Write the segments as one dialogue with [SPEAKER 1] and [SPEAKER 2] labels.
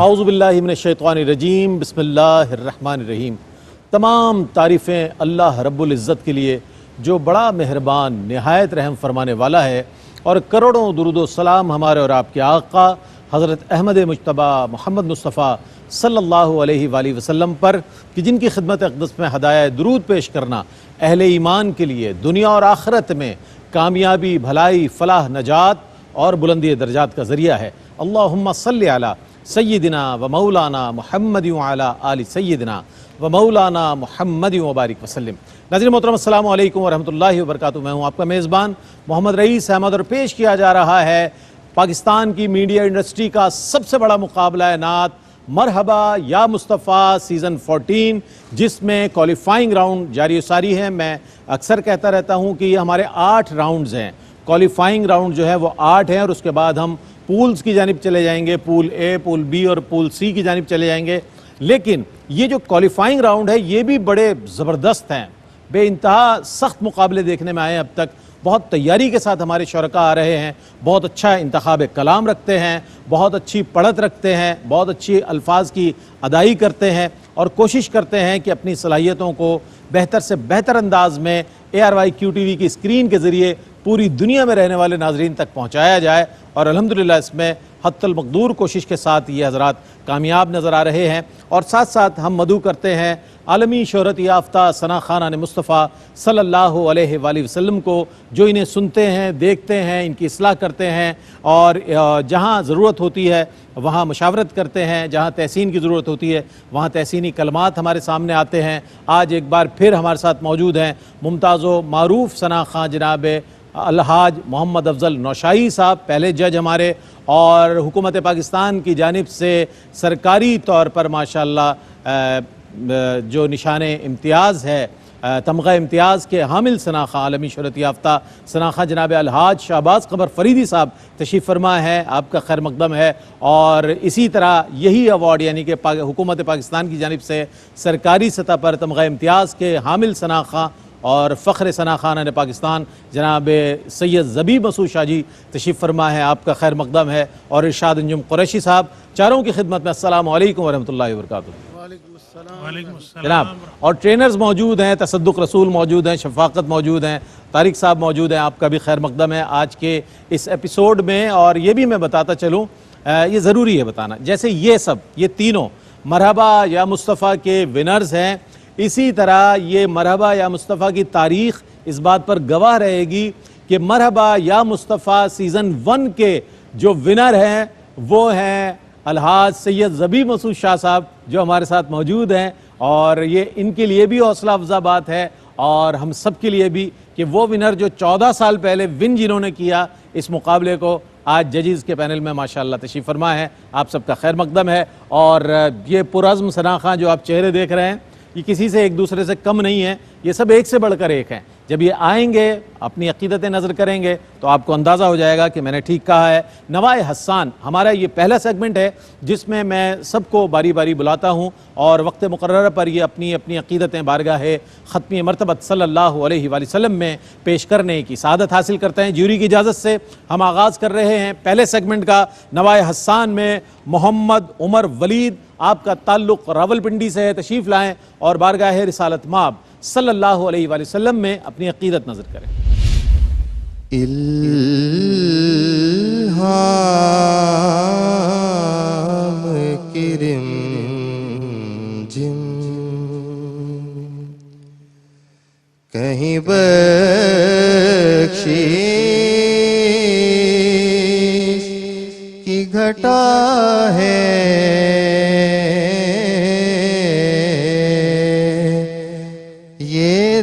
[SPEAKER 1] आऊज़ुबिल्लाहि मिनश्शैतानिर्रजीम बिस्मिल्लाहिर्रहमानिर्रहीम। तमाम तारीफ़ें अल्लाह रब्बुल इज़्ज़त के लिए जो बड़ा मेहरबान नहायत रहम फरमाने वाला है, और करोड़ों दुरूद सलाम हमारे और आपके आका हज़रत अहमद मुज्तबा मोहम्मद मुस्तफ़ा सल्लल्लाहु अलैहि वसल्लम पर कि जिनकी खिदमत अक़दस में हदाया दुरूद पेश करना अहले ईमान के लिए दुनिया और आखिरत में कामयाबी, भलाई, फलाह, नजात और बुलंदी दर्जात का ज़रिया है। अल्लाहुम्मा सल्लि अला सय्यिदिना व मौलाना मुहम्मद व अला आलि सय्यिदिना व मौलाना मुहम्मद व बारिक वसल्लम। नाज़रीन मोहतरम, अस्सलामु अलैकुम व रहमतुल्लाहि व बरकातुहू। मैं हूँ आपका मेज़बान मोहम्मद रईस अहमद और पेश किया जा रहा है पाकिस्तान की मीडिया इंडस्ट्री का सबसे बड़ा मुकाबला नात मरहबा या मुस्तफ़ा सीज़न 14, जिसमें क्वालिफाइंग राउंड जारी सारी है। मैं अक्सर कहता रहता हूँ कि ये हमारे 8 राउंड्स हैं। क्वालिफाइंग राउंड जो है वो 8 हैं और उसके बाद हम पूल्स की जानिब चले जाएंगे, पूल ए, पूल बी और पूल सी की जानिब चले जाएंगे। लेकिन ये जो क्वालिफाइंग राउंड है ये भी बड़े ज़बरदस्त हैं, बेइंतहा सख्त मुकाबले देखने में आए अब तक। बहुत तैयारी के साथ हमारे शरका आ रहे हैं, बहुत अच्छा इंतखाब कलाम रखते हैं, बहुत अच्छी पढ़त रखते हैं, बहुत अच्छी अल्फाज की अदाई करते हैं और कोशिश करते हैं कि अपनी सलाहियतों को बेहतर से बेहतर अंदाज में ARYQ TV की स्क्रीन के ज़रिए पूरी दुनिया में रहने वाले नाजरीन तक पहुँचाया जाए। और अल्हम्दुलिल्लाह इसमें हत्तल मकदूर कोशिश के साथ ये हज़रात कामयाब नज़र आ रहे हैं। और साथ साथ हम मदू करते हैं आलमी शोहरत याफ्ता सना खान मुस्तफ़ा सल्लल्लाहु अलैहि वसल्लम को, जो इन्हें सुनते हैं, देखते हैं, इनकी इस्लाह करते हैं और जहाँ ज़रूरत होती है वहाँ मशावरत करते हैं, जहाँ तहसीन की ज़रूरत होती है वहाँ तहसीनी कलमात हमारे सामने आते हैं। आज एक बार फिर हमारे साथ मौजूद हैं मुमताज़ व मारूफ सना खां जनाब अलहाज मोहम्मद अफजल नौशाई साहब, पहले जज हमारे, और हुकूमत पाकिस्तान की जानिब से सरकारी तौर पर माशाअल्लाह जो निशान इम्तियाज़ है, तमगा इम्तियाज़ के हामिल सना खां, आलमी शोहरत याफ्ता सना खां जनाब अलहाज शाहबाज क़मर फ़रीदी साहब तशरीफ़ फरमा है। आपका खैर मकदम है। और इसी तरह यही अवार्ड यानी कि हुकूमत पाकिस्तान की जानिब से सरकारी सतह पर तमगा इम्तियाज़ के हामिल सना खां और फ़ख्र सना खान पाकिस्तान जनाब सैयद ज़बीब मसूद शाह जी तशरीफ़ फरमा है। आपका खैर मकदम है। और इरशाद अंजुम कुरैशी साहब, चारों की खिदमत में अस्सलामु अलैकुम व रहमतुल्लाहि व बरकातुहू जनाब। और ट्रेनर्स मौजूद हैं, तसद्दुक़ रसूल मौजूद हैं, शफ़ाक़त मौजूद हैं, तारिक साहब मौजूद हैं। आपका भी खैर मकदम है आज के इस एपिसोड में। और ये भी मैं बताता चलूँ, ये ज़रूरी है बताना, जैसे ये तीनों मरहबा या मुस्तफ़ा के विनर्स हैं, इसी तरह ये मरहबा या मुस्तफ़ा की तारीख़ इस बात पर गवाह रहेगी कि मरहबा या मुस्तफ़ा सीज़न 1 के जो विनर हैं वो हैं अलहाज सैयद ज़बीब मसूद शाह साहब, जो हमारे साथ मौजूद हैं। और ये इनके लिए भी हौसला अफजा बात है और हम सब के लिए भी कि वो विनर जो 14 साल पहले विन जिन्होंने किया इस मुकाबले को, आज जजेस के पैनल में माशाअल्लाह तशरीफ़ फरमा है। आप सबका खैर मकदम है। और ये पुरज़्म सना खां जो आप चेहरे देख रहे हैं, ये किसी से एक दूसरे से कम नहीं है, ये सब एक से बढ़कर एक हैं। जब ये आएंगे, अपनी अक़ीदतें नज़र करेंगे तो आपको अंदाज़ा हो जाएगा कि मैंने ठीक कहा है। नवाए हसन हमारा ये पहला सेगमेंट है जिसमें मैं सबको बारी बारी बुलाता हूँ और वक्त मुकर्रर पर ये अपनी अपनी अक़ीदतें बारगाह ख़त्मी मरतबत सल्लल्लाहु अलैहि वसल्लम में पेश करने की सादत हासिल करते हैं। ज्यूरी की इजाज़त से हम आगाज़ कर रहे हैं पहले सेगमेंट का। नवाए हसन में मोहम्मद उमर वलीद, आपका ताल्लुक़ रावलपिंडी से है, तशरीफ़ लाएँ और बारगाह रिसालत माब सल्लल्लाहु अलैहि वसल्लम में अपनी अक़ीदत नज़र करें।
[SPEAKER 2] इल्हाम किरिम जिम कहीं बख्शिश की घटा है,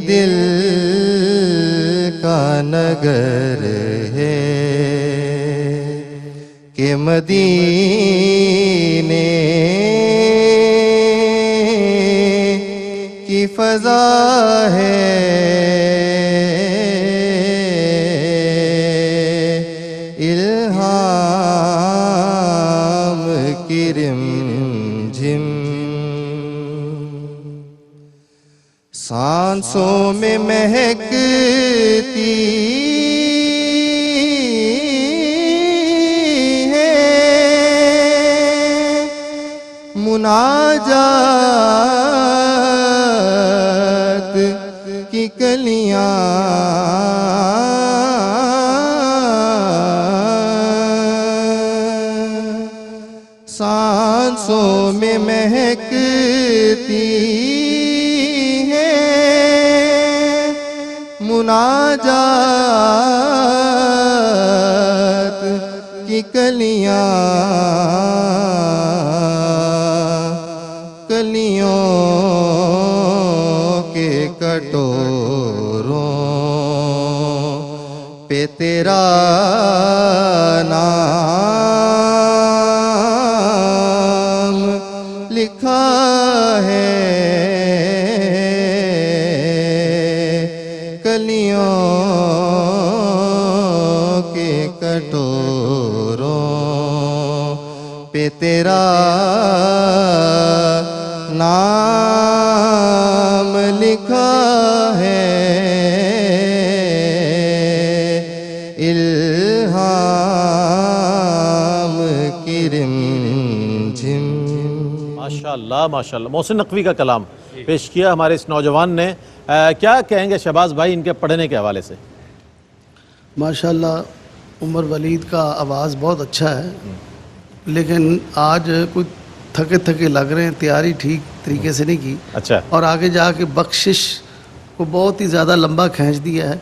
[SPEAKER 2] दिल का नगर है कि मदीने की फजा है। इल्हाम की रिमझिम सांसों में महकती है मुनाजात की कलियां सांसों में महकती हैं मुनाजात की कलियां कलियों के कटोरों पे तेरा नाम लिखा है कलियों के कटोरों पे तेरा नाम लिखा है इल्हाम की रिमझिम।
[SPEAKER 1] माशाल्लाह माशाल्लाह। मोहसिन नकवी का कलाम पेश किया हमारे इस नौजवान ने। क्या कहेंगे शहबाज भाई इनके पढ़ने के हवाले से?
[SPEAKER 3] माशाल्लाह उमर वलीद का आवाज़ बहुत अच्छा है, लेकिन आज कुछ थके थके लग रहे हैं, तैयारी ठीक तरीके से नहीं की।
[SPEAKER 1] अच्छा।
[SPEAKER 3] और आगे जाके बख्शिश को बहुत ही ज़्यादा लंबा खींच दिया है।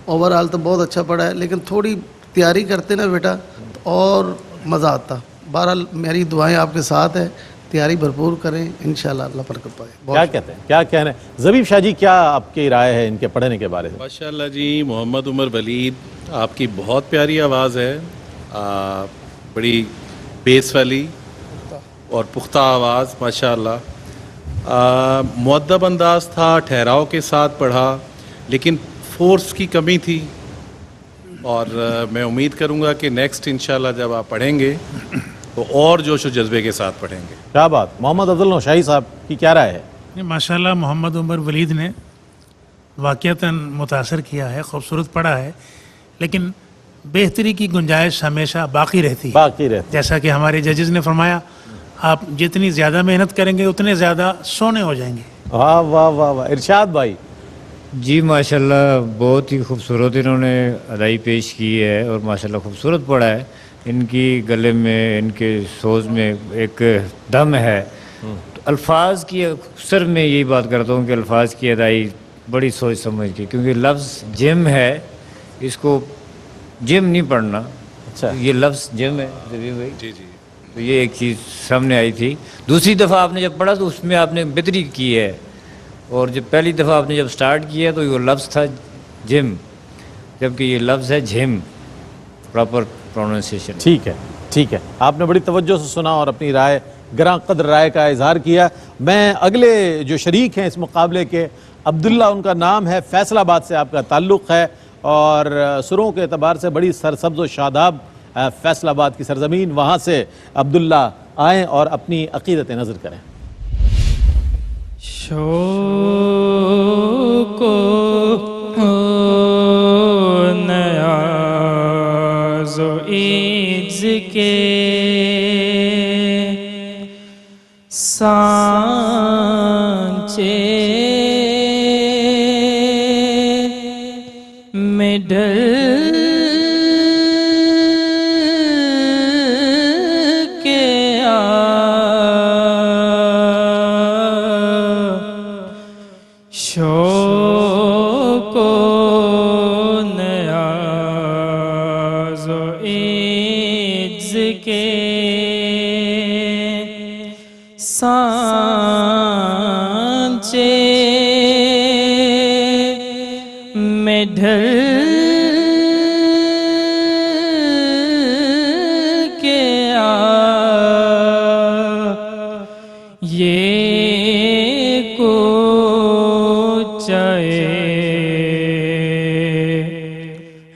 [SPEAKER 3] ओवरऑल तो बहुत अच्छा पड़ा है, लेकिन थोड़ी तैयारी करते ना बेटा तो और मज़ा आता। बहरहाल मेरी दुआएं आपके साथ है, तैयारी भरपूर करें, इंशाल्लाह अल्लाह बरकत पाए।
[SPEAKER 1] क्या कहते हैं, क्या कहना है ज़बीब शाह जी, क्या आपकी राय है इनके पढ़ने के बारे में?
[SPEAKER 4] माशाल्लाह जी, मोहम्मद उमर वलीद आपकी बहुत प्यारी आवाज़ है, बड़ी बेस वाली और पुख्ता आवाज़ माशाल्लाह। मुअद्दब अंदाज था, ठहराव के साथ पढ़ा, लेकिन फोर्स की कमी थी। और मैं उम्मीद करूँगा कि नेक्स्ट इंशाल्लाह जब आप पढ़ेंगे तो और जोश और जज्बे के साथ पढ़ेंगे।
[SPEAKER 1] क्या बात। मोहम्मद अब्दुल नौशाही साहब की क्या राय है?
[SPEAKER 5] माशाल्लाह मोहम्मद उमर वलीद ने वाक़ियतन मुतासर किया है, खूबसूरत पढ़ा है, लेकिन बेहतरी की गुंजाइश हमेशा बाकी रहती है। जैसा कि हमारे जजेस ने फरमाया, आप जितनी ज़्यादा मेहनत करेंगे उतने ज़्यादा सोने हो जाएंगे।
[SPEAKER 1] वाह वाह वाह वाह। इरशाद भाई।
[SPEAKER 6] जी माशाल्लाह बहुत ही खूबसूरत इन्होंने अदाई पेश की है और माशाल्लाह खूबसूरत पढ़ा है। इनकी गले में, इनके सोज में एक दम है। तो अल्फाज की अक्सर मैं यही बात करता हूँ कि अल्फाज की अदाई बड़ी सोच समझ के, क्योंकि लफ्ज़ जिम है, इसको जिम नहीं पढ़ना।
[SPEAKER 1] अच्छा।
[SPEAKER 6] ये लफ्ज़ जिम है जबी भाई।
[SPEAKER 4] जी जी।
[SPEAKER 6] तो ये एक चीज़ सामने आई थी। दूसरी दफ़ा आपने जब पढ़ा तो उसमें आपने बेहतरी की है, और जब पहली दफ़ा आपने जब स्टार्ट किया तो ये लफ्ज़ था जिम, जबकि ये लफ्ज़ है जिम, प्रॉपर प्रोनाउंसिएशन।
[SPEAKER 1] ठीक है, ठीक है। आपने बड़ी तवज्जो से सुना और अपनी राय, ग्रां कद्र राय का इजहार किया। मैं अगले जो शरीक हैं इस मुकाबले के, अब्दुल्ला उनका नाम है, फैसलाबाद से आपका ताल्लुक़ है और सुरों के एतबार से बड़ी सरसब्ज़ व शादाब फैसलाबाद की सरजमीन, वहाँ से अब्दुल्ला आएँ और अपनी अक़ीदत नज़र करें।
[SPEAKER 7] शौको नयाज़ो इज़्ज़ के सांचे में ढल के आ शौको नयाज़ो इज़्ज़ के सांचे में ढल के आ ये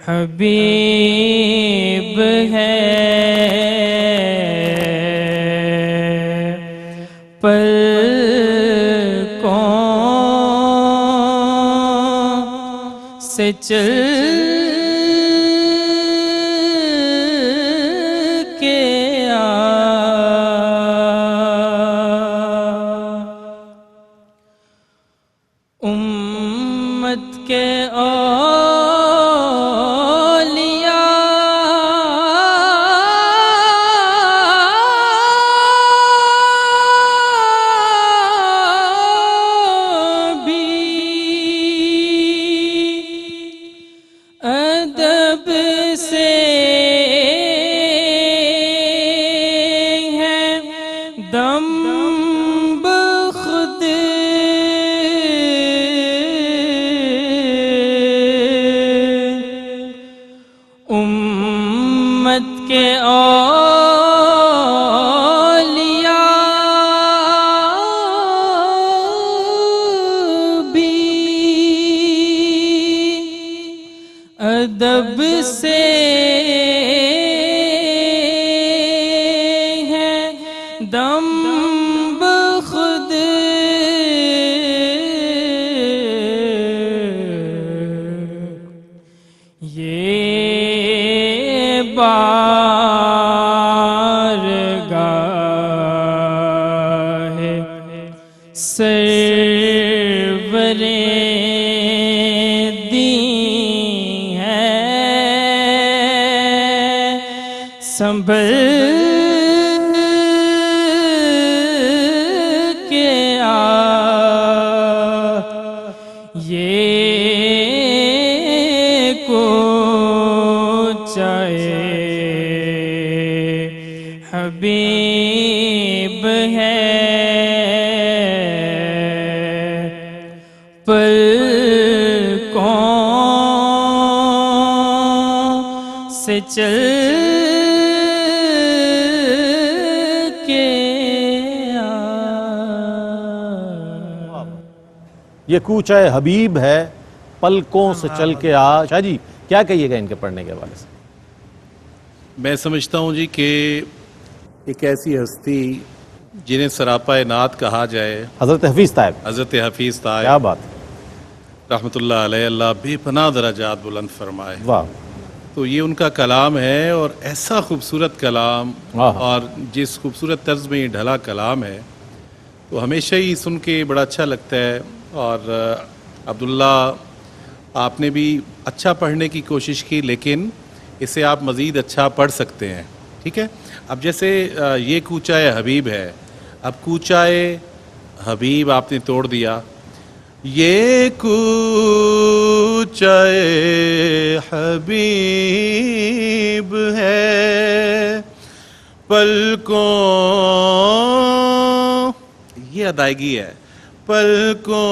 [SPEAKER 7] हबीब है पर कौन से चल के आ उम्मत के औलिया भी अदब से है दम खुद उम्मत के औलिया भी अदब से है दम खुद ये बारगाह सरवरे दी है संभल के आ ये को चाहे हबीब है पलकों से चल के आ।
[SPEAKER 1] ये कूचा हबीब है पलकों से चल के आ। शाह जी क्या कहिएगा इनके पढ़ने के हवाले से?
[SPEAKER 4] मैं समझता हूँ जी कि एक ऐसी हस्ती जिन्हें सरापा नात कहा जाए,
[SPEAKER 1] हजरत हफीज साहब,
[SPEAKER 4] हज़रत हफीज़
[SPEAKER 1] क्या
[SPEAKER 4] ताहिब
[SPEAKER 1] बात,
[SPEAKER 4] रहमतुल्लाह अलैह, अल्लाह बेपनाह दराजात बुलंद फरमाए।
[SPEAKER 1] वाह,
[SPEAKER 4] तो ये उनका कलाम है और ऐसा खूबसूरत कलाम,
[SPEAKER 1] आहा।
[SPEAKER 4] और जिस खूबसूरत तर्ज में ये ढला कलाम है तो हमेशा ही सुन के बड़ा अच्छा लगता है। और अब्दुल्ला आपने भी अच्छा पढ़ने की कोशिश की, लेकिन इसे आप मज़ीद अच्छा पढ़ सकते हैं, ठीक है। अब जैसे ये कूचाए हबीब है, अब कूचाए हबीब आपने तोड़ दिया। ये कूचाए हबीब है पलकों, ये अदायगी है, पलकों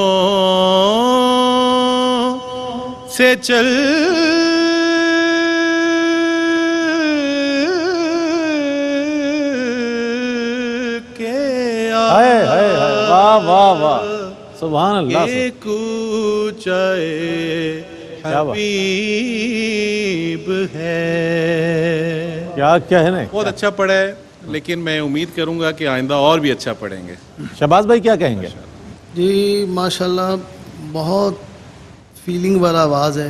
[SPEAKER 4] से चल के
[SPEAKER 1] हाय हाय हाय, वाह वाह वाह, सुभान अल्लाह।
[SPEAKER 4] ये कूचाए
[SPEAKER 1] क्या बात।
[SPEAKER 4] हबीब है।
[SPEAKER 1] क्या कहने,
[SPEAKER 4] बहुत अच्छा पढ़ा है, लेकिन मैं उम्मीद करूंगा कि आइंदा और भी अच्छा पढ़ेंगे।
[SPEAKER 1] शहबाज भाई क्या कहेंगे?
[SPEAKER 3] जी माशाल्लाह, बहुत फीलिंग वाला आवाज़ है,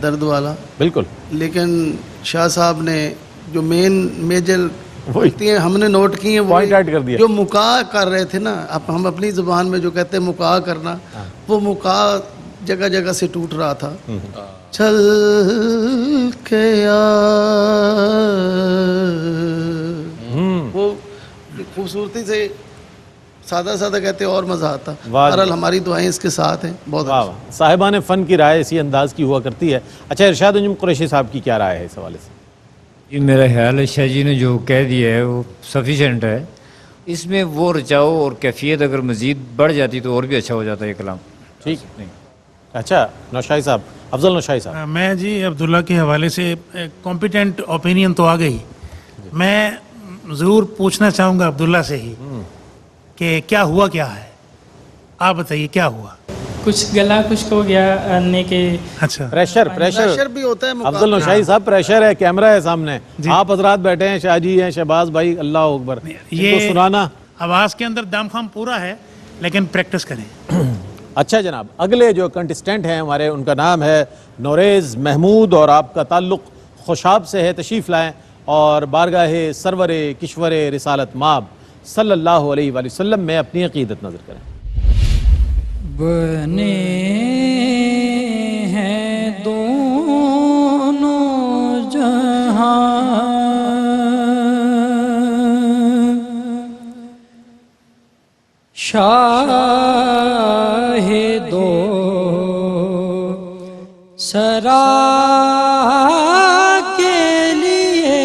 [SPEAKER 3] दर्द वाला।
[SPEAKER 1] बिल्कुल,
[SPEAKER 3] लेकिन शाह साहब ने जो मेजर
[SPEAKER 1] वही
[SPEAKER 3] हैं हमने नोट की हैं,
[SPEAKER 1] Point out कर दिया।
[SPEAKER 3] जो मुका कर रहे थे ना, अब हम अपनी ज़ुबान में जो कहते हैं मुका करना, वो मुका जगह जगह से टूट रहा था। चल के आ, वो खूबसूरती से सादा सादा कहते और मज़ा आता।
[SPEAKER 1] वाह।
[SPEAKER 3] बहरहाल हमारी दुआएं इसके साथ हैं। बहुत
[SPEAKER 1] वाह वाह, साहिबान फ़न की राय इसी अंदाज की हुआ करती है। अच्छा, इरशाद अंजुम कुरैशी साहब की क्या राय है इस हवाले से?
[SPEAKER 6] ये मेरा ख्याल है शाह जी ने जो कह दिया है वो सफिशेंट है। इसमें वो रचाओ और कैफियत अगर मज़ीद बढ़ जाती तो और भी अच्छा हो जाता है ये कलाम।
[SPEAKER 1] ठीक नहीं। अच्छा, नौशाही साहब, अफजल नौशाही साहब।
[SPEAKER 5] मैं जी अब्दुल्ला के हवाले से कॉम्पिटेंट ओपिनियन तो आ गई, मैं ज़रूर पूछना चाहूँगा अब्दुल्ला से ही कि क्या हुआ, क्या है, आप बताइए क्या हुआ?
[SPEAKER 7] कुछ गला खुश्क हो गया आने के।
[SPEAKER 5] अच्छा,
[SPEAKER 1] प्रेशर
[SPEAKER 3] प्रेशर भी होता है
[SPEAKER 1] अफजल नौशाही साहब, प्रेशर है, कैमरा है सामने, आप हजरात बैठे हैं, शाहजी हैं, शहबाज भाई, अल्लाह अकबर,
[SPEAKER 5] ये
[SPEAKER 1] इनको सुनाना।
[SPEAKER 5] आवाज़ के अंदर दमखम पूरा है, लेकिन प्रैक्टिस करें।
[SPEAKER 1] अच्छा जनाब, अगले जो कंटेस्टेंट हैं हमारे, उनका नाम है नौरेज़ महमूद और आपका ताल्लुक़ खुशाब से है। तशरीफ़ लाएँ और बारगाह सरवर किश्वर रिसालत माब सल्लल्लाहु अलैहि वसल्लम में अपनी अक़ीदत नज़र करें।
[SPEAKER 8] बने हैं दोनों जहां, शाहे दो सरा के लिए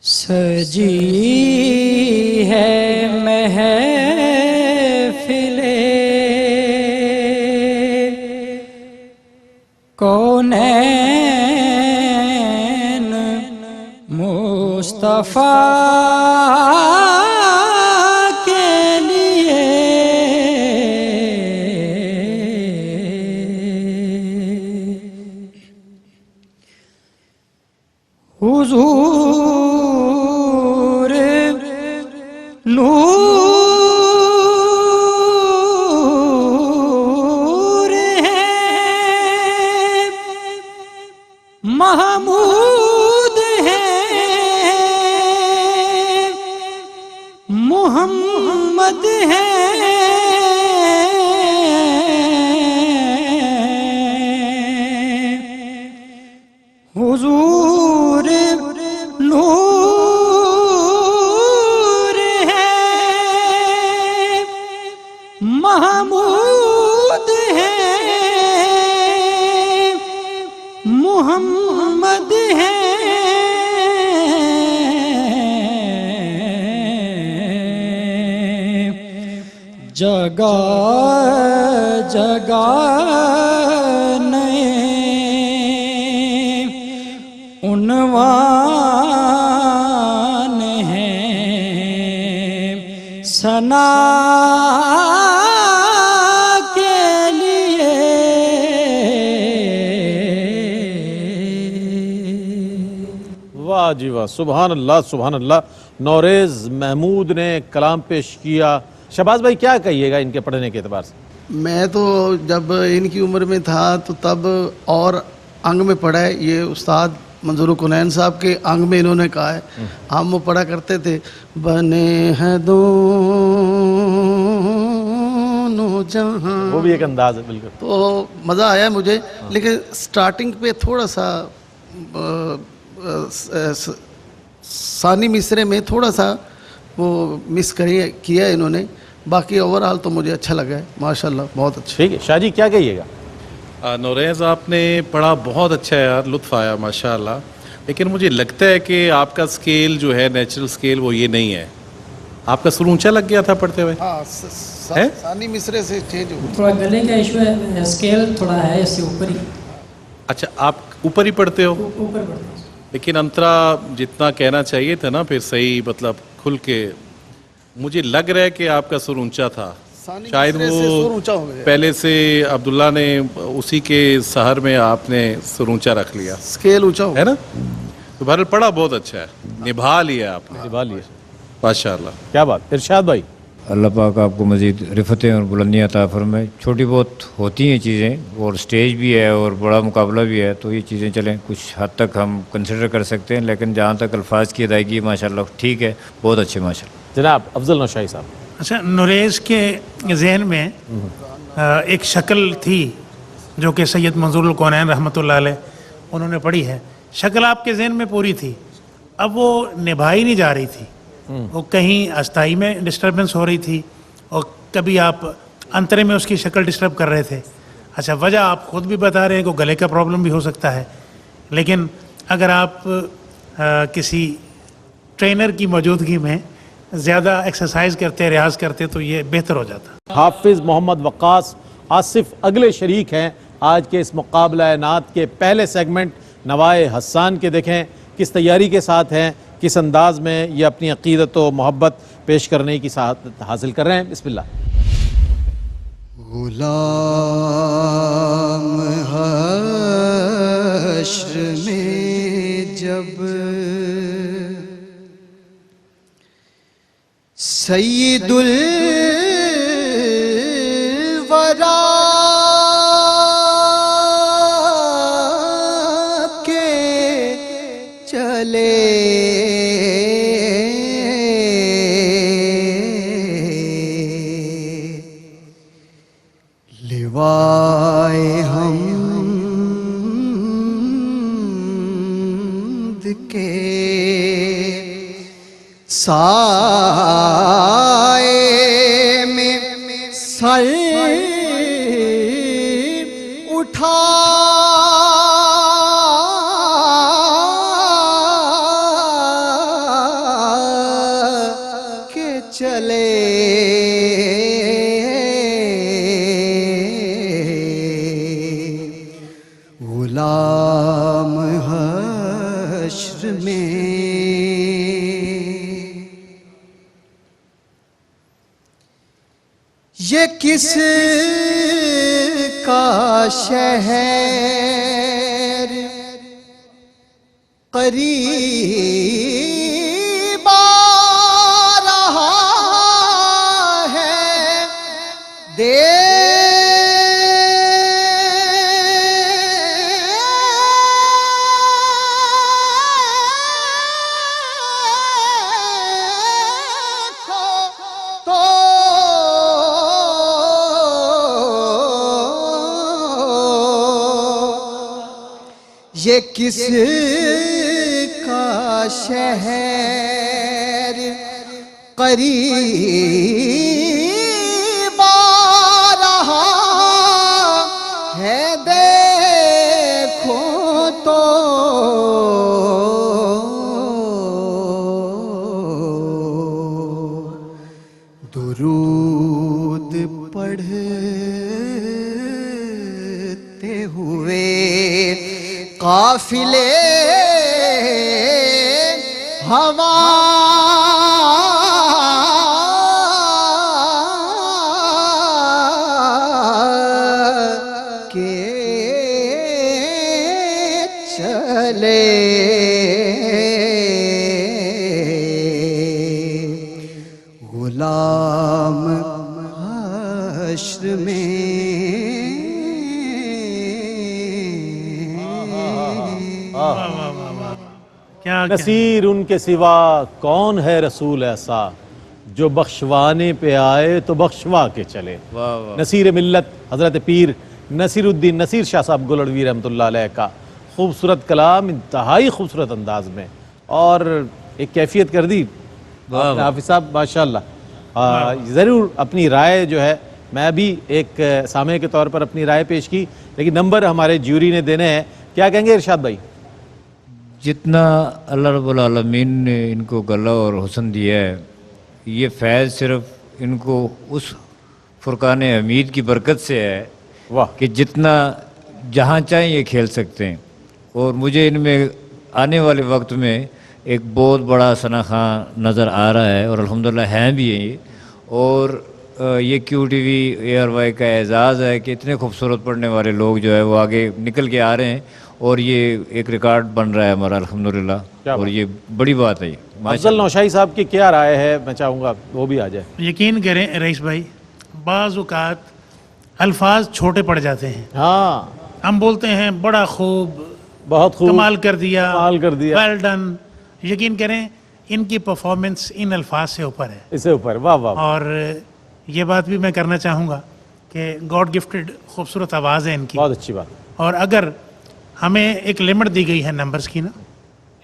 [SPEAKER 8] सजी है महफिले कौनैन मुस्तफा के लिए हुजूर नूर है, महमूद है, मोहम्मद है, हुजूर नूर है, महमूद है, मोहम्मद है, जगह जगह नए उन्वान हैं सना के लिए।
[SPEAKER 1] वाह जी वाह, सुभान अल्लाह सुभान अल्लाह। नौरेज़ महमूद ने कलाम पेश किया। शहबाज भाई क्या कहिएगा इनके पढ़ने के एतबार से?
[SPEAKER 3] मैं तो जब इनकी उम्र में था तो तब और अंग में पढ़ा है। ये उस्ताद मंजूर कुनैन साहब के अंग में इन्होंने कहा है, हम वो पढ़ा करते थे। बने हैं दोनों जहां,
[SPEAKER 1] वो भी एक अंदाज है बिल्कुल।
[SPEAKER 3] तो मज़ा आया मुझे, लेकिन स्टार्टिंग पे थोड़ा सा सानी मिसरे में थोड़ा सा वो मिस किया इन्होंने। बाकी ओवरऑल तो मुझे अच्छा लगा है, माशाल्लाह बहुत अच्छा।
[SPEAKER 1] ठीक है शाह जी क्या कहिएगा?
[SPEAKER 4] नौरेज़ आपने पढ़ा बहुत अच्छा है यार, लुत्फ़ आया माशाल्लाह। लेकिन मुझे लगता है कि आपका स्केल जो है नेचुरल स्केल वो ये नहीं है। आपका सुर ऊंचा लग गया था पढ़ते हुए?
[SPEAKER 3] हाँ,
[SPEAKER 4] है?
[SPEAKER 3] सानी मिसरे से चेंज हो गया।
[SPEAKER 8] थोड़ा गले का इशू है, स्केल थोड़ा है इससे ऊपर ही,
[SPEAKER 4] अच्छा आप ऊपर ही पढ़ते हो?
[SPEAKER 8] ऊपर पड़ता है।
[SPEAKER 4] लेकिन अंतरा जितना कहना चाहिए था ना फिर सही मतलब खुल के, मुझे लग रहा है कि आपका सुर ऊंचा था। शायद
[SPEAKER 3] मिसरे से सुर
[SPEAKER 4] वो
[SPEAKER 3] ऊंचा हो गया।
[SPEAKER 4] पहले से अब्दुल्ला ने उसी के सहर में आपने सुर ऊंचा रख लिया,
[SPEAKER 3] स्केल ऊंचा हो
[SPEAKER 4] है ना? तो बहरहाल पढ़ा बहुत अच्छा है, निभा लिया आपने,
[SPEAKER 1] निभा लिया
[SPEAKER 4] माशाल्लाह।
[SPEAKER 1] क्या बात। इरशाद भाई?
[SPEAKER 6] अल्लाह पाक आपको मज़ीद रिफ़तें और बुलंदियाँ अता फरमाए। छोटी बहुत होती हैं चीज़ें, और स्टेज भी है और बड़ा मुकाबला भी है, तो ये चीज़ें चलें कुछ हद तक हम कंसिडर कर सकते हैं। लेकिन जहाँ तक अल्फाज की अदायगी माशाल्लाह ठीक है, बहुत अच्छे माशाल्लाह।
[SPEAKER 1] जनाब अफजल नौशाही साहब।
[SPEAKER 5] अच्छा, नुरेज़ के जहन में एक शक्ल थी जो कि सैयद मंजूरुल कौनैन रहमतुल्लाह अलैह उन्होंने पढ़ी है। शक्ल आपके जहन में पूरी थी, अब वो निभाई नहीं जा रही थी, वो कहीं अस्थाई में डिस्टर्बेंस हो रही थी और कभी आप अंतरे में उसकी शक्ल डिस्टर्ब कर रहे थे। अच्छा, वजह आप खुद भी बता रहे हैं कि गले का प्रॉब्लम भी हो सकता है, लेकिन अगर आप किसी ट्रेनर की मौजूदगी में ज़्यादा एक्सरसाइज करते, रियाज करते तो ये बेहतर हो जाता।
[SPEAKER 1] हाफिज़ मोहम्मद वक्कास आसिफ अगले शरीक हैं आज के इस मुकाबला नात के पहले सेगमेंट नवाए हसन के। देखें किस तैयारी के साथ हैं, किस अंदाज में ये अपनी अकीदत व मोहब्बत पेश करने की साथ हासिल कर रहे हैं। बिस्मिल्लाह।
[SPEAKER 2] गुलाम हश्र में जब सय्यदुल वरा के चले हवाए हमद के साए में सर उठा के चले गुलाम हश्र में। ये किस का शहर करीब आ रहा है, देखो तो ये किस का शहर करीब आ रहा है, देखो तो दुरूद पढ़ते हुए काफिले हवा के चले गुलाम हश्र में।
[SPEAKER 5] क्या
[SPEAKER 1] नसीर उनके सिवा कौन है रसूल ऐसा, जो बख्शवाने पे आए तो बख्शवा के चले। नसीर मिल्लत हज़रत पीर नसीरुद्दीन नसीर शाह साहब गोलड़वी रहमतुल्लाह अलैह का खूबसूरत कलाम इंतहाई खूबसूरत अंदाज में, और एक कैफियत कर दी हाफिज साहब माशाल्लाह। ज़रूर अपनी राय जो है, मैं भी एक सामे के तौर पर अपनी राय पेश की, लेकिन नंबर हमारे ज्यूरी ने देने हैं। क्या कहेंगे इरशाद भाई?
[SPEAKER 6] जितना अल्लाह रब्बुल आलमीन ने इनको गला और हुस्न दिया है, ये फैज़ सिर्फ इनको उस फुरकान हमीद की बरकत से है
[SPEAKER 1] वाह,
[SPEAKER 6] कि जितना जहाँ चाहें ये खेल सकते हैं। और मुझे इनमें आने वाले वक्त में एक बहुत बड़ा सना खां नज़र आ रहा है, और अल्हम्दुलिल्लाह हैं भी हैं ये। और ये QTV ARY का एज़ाज़ है कि इतने खूबसूरत पढ़ने वाले लोग जो है वो आगे निकल के आ रहे हैं, और ये एक रिकॉर्ड बन रहा है हमारा अल्हम्दुलिल्लाह, और ये बड़ी बात है।
[SPEAKER 1] अफजल नौशाही साहब की क्या राय है, मैं चाहूँगा वो भी आ जाए।
[SPEAKER 5] यकीन करें रईस भाई, बाज़ औक़ात अल्फाज छोटे पड़ जाते हैं।
[SPEAKER 1] हाँ,
[SPEAKER 5] हम बोलते हैं बड़ा खूब,
[SPEAKER 1] बहुत खूब,
[SPEAKER 5] कमाल कर दिया,
[SPEAKER 1] कमाल कर दिया,
[SPEAKER 5] वेल डन। यकीन करें इनकी परफॉर्मेंस इन अल्फाज से ऊपर है,
[SPEAKER 1] इससे ऊपर। वाह वाह।
[SPEAKER 5] और ये बात भी मैं करना चाहूँगा कि गॉड गिफ्टेड खूबसूरत आवाज़ है इनकी,
[SPEAKER 1] बहुत अच्छी बात।
[SPEAKER 5] और अगर हमें एक लिमिट दी गई है नंबर्स की ना,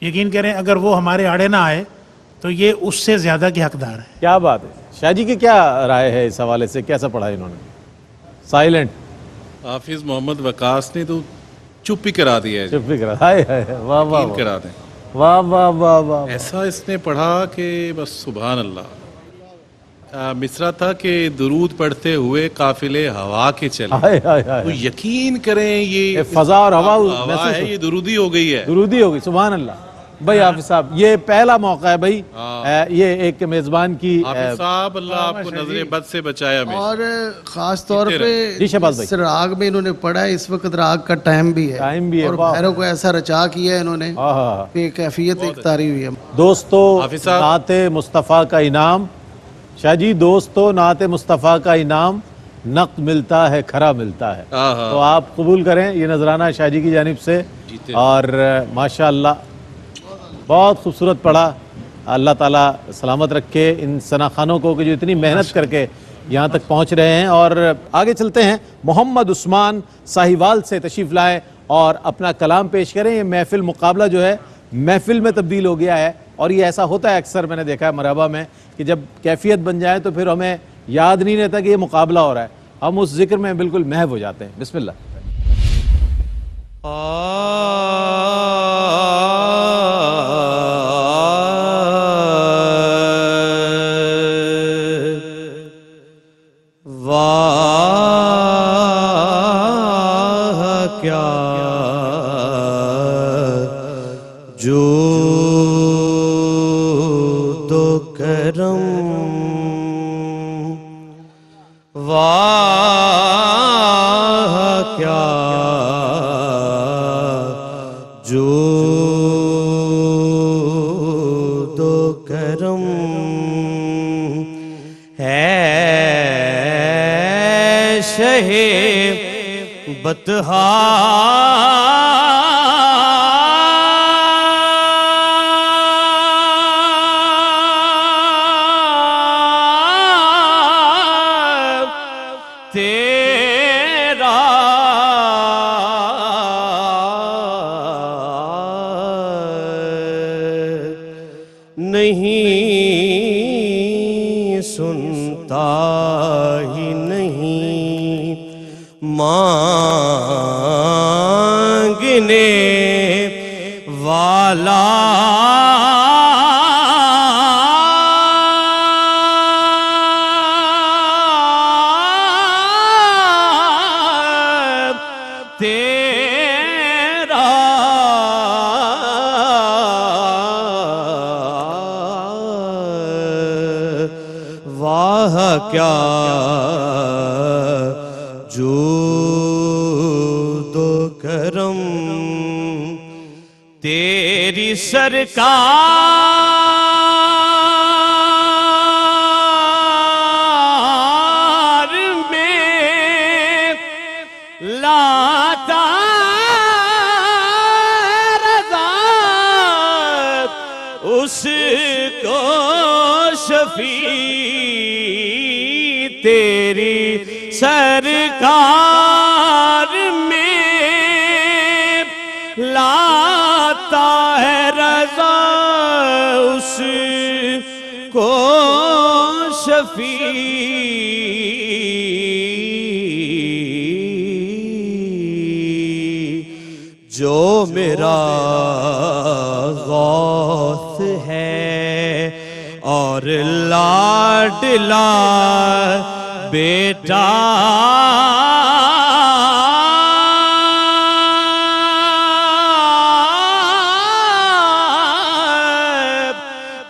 [SPEAKER 5] यकीन करें अगर वो हमारे आड़े ना आए तो ये उससे ज़्यादा के हकदार है।
[SPEAKER 1] क्या बात है। शाह जी की क्या राय है इस हवाले से, कैसा पढ़ा इन्होंने? साइलेंट।
[SPEAKER 4] हाफिज मोहम्मद वकास ने तो चुप ही करा दिया है,
[SPEAKER 1] चुप ही करा। हाय हाय, वाह वाह
[SPEAKER 4] यकीन करा दें।
[SPEAKER 1] वाह वाह वाह वाह।
[SPEAKER 4] ऐसा इसने पढ़ा कि बस सुभान अल्लाह। मिसरा था कि दुरूद पढ़ते हुए काफिले हवा के चले।
[SPEAKER 1] हाय हाय हाय।
[SPEAKER 4] तो यकीन करें ये
[SPEAKER 1] फजा और हवा
[SPEAKER 4] महसूस है, ये दुरूदी हो गई है,
[SPEAKER 1] दुरूदी हो गई। सुभान अल्लाह भाई। हाफिज साहब ये पहला मौका है भाई, ये एक मेजबान की।
[SPEAKER 4] हाफिज साहब अल्लाह आपको नजरे बद से बचाया।
[SPEAKER 3] और ख़ास तौर पे
[SPEAKER 1] जी शहबाज भाई,
[SPEAKER 3] इस राग में इन्होंने पढ़ा है, इस वक्त राग का टाइम भी है, और
[SPEAKER 1] वाह।
[SPEAKER 3] भैरव को ऐसा रचा किया है इन्होंने कि कैफियत एक तारी हुई है।
[SPEAKER 1] दोस्तों नाते मुस्तफ़ा का इनाम, शाह जी दोस्तों नाते मुस्तफ़ा का इनाम नक़द मिलता है, खरा मिलता है, तो आप कबूल करें ये नजराना शाह जी की जानिब से। और माशाअल्लाह बहुत खूबसूरत पढ़ा। अल्लाह ताला सलामत रखे इन सना खानों को कि जो इतनी मेहनत करके यहाँ तक पहुँच रहे हैं। और आगे चलते हैं, मोहम्मद उस्मान साहिवाल से तशरीफ़ लाएँ और अपना कलाम पेश करें। ये महफिल मुकाबला जो है महफिल में तब्दील हो गया है, और ये ऐसा होता है अक्सर, मैंने देखा है मरहबा में, कि जब कैफियत बन जाए तो फिर हमें याद नहीं रहता कि ये मुकाबला हो रहा है, हम उस जिक्र में बिल्कुल महव हो जाते हैं। बिस्मिल्लाह।
[SPEAKER 2] वाह क्या जो दो करम, वाह क्या जो दो करम है शहे बतहा तेरा नहीं सुनता ही नहीं मांगने वाला, तेरा वाह क्या जो दो करम, तेरी सरकार में लाता रज़ा, उसको शफी तेरी सरकार में लाता है रज़ा, उसको शफी जो मेरा गौस है और लाडला बेटा,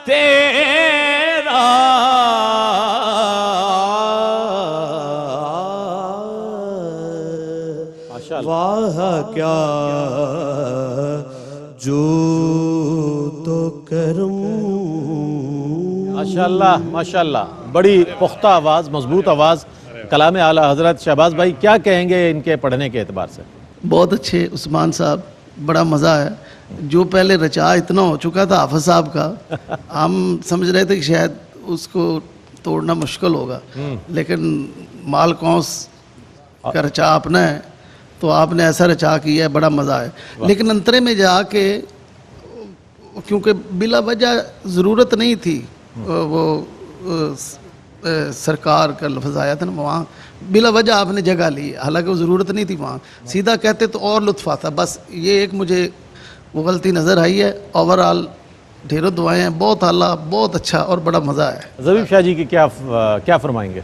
[SPEAKER 2] तेरा वाह क्या जो तो करम।
[SPEAKER 1] माशाल्लाह माशाल्लाह, बड़ी पुख्ता आवाज़, मजबूत आवाज़, कलाम आला हज़रत। शहबाज भाई क्या कहेंगे इनके पढ़ने के एतबार से?
[SPEAKER 3] बहुत अच्छे उस्मान साहब, बड़ा मज़ा है। जो पहले रचा इतना हो चुका था हाफिज़ साहब का, हम समझ रहे थे कि शायद उसको तोड़ना मुश्किल होगा, लेकिन माल कौंस का रचा आपने है, तो आपने ऐसा रचा किया है, बड़ा मज़ा है। लेकिन अंतरे में जाके, क्योंकि बिला वजह ज़रूरत नहीं थी, वो सरकार का लफ्ज़ आया था ना, वहाँ बिला वजह आपने जगह ली, हालांकि वो ज़रूरत नहीं थी, वहाँ सीधा कहते तो और लुत्फ़ आता। बस ये एक मुझे वो गलती नज़र आई है। ओवरऑल ढेरों दुआएं हैं, बहुत आला, बहुत अच्छा और बड़ा मज़ा है।
[SPEAKER 1] ज़बीब शाह जी की क्या फरमाएंगे?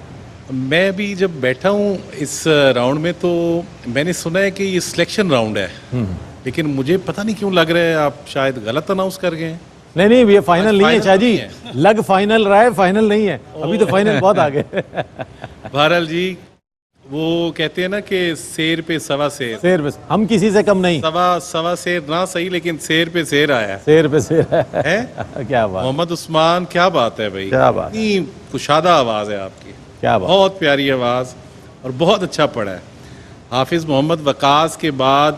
[SPEAKER 4] मैं भी जब बैठा हूँ इस राउंड में, तो मैंने सुना है कि ये सिलेक्शन राउंड है, लेकिन मुझे पता नहीं क्यों लग रहा है आप शायद गलत अनाउंस कर गए हैं।
[SPEAKER 1] नहीं, ये फाइनल नहीं है शाह जी,
[SPEAKER 4] नहीं है।
[SPEAKER 1] लग फाइनल रहा है, फाइनल नहीं है अभी, तो फाइनल बहुत आगे।
[SPEAKER 4] बहरहाल जी, वो कहते हैं ना कि शेर पे सवा शेर,
[SPEAKER 1] शेर पे हम किसी से कम नहीं,
[SPEAKER 4] सवा शेर ना सही, लेकिन शेर पे शेर आया है।
[SPEAKER 1] शेर पे शेर
[SPEAKER 4] है?
[SPEAKER 1] क्या बात,
[SPEAKER 4] मोहम्मद उस्मान, क्या बात है भाई,
[SPEAKER 1] क्या बात,
[SPEAKER 4] इतनी कुशादा आवाज़ है आपकी,
[SPEAKER 1] क्या बात,
[SPEAKER 4] बहुत प्यारी आवाज़ और बहुत अच्छा पढ़ा है। हाफिज़ मोहम्मद वकास के बाद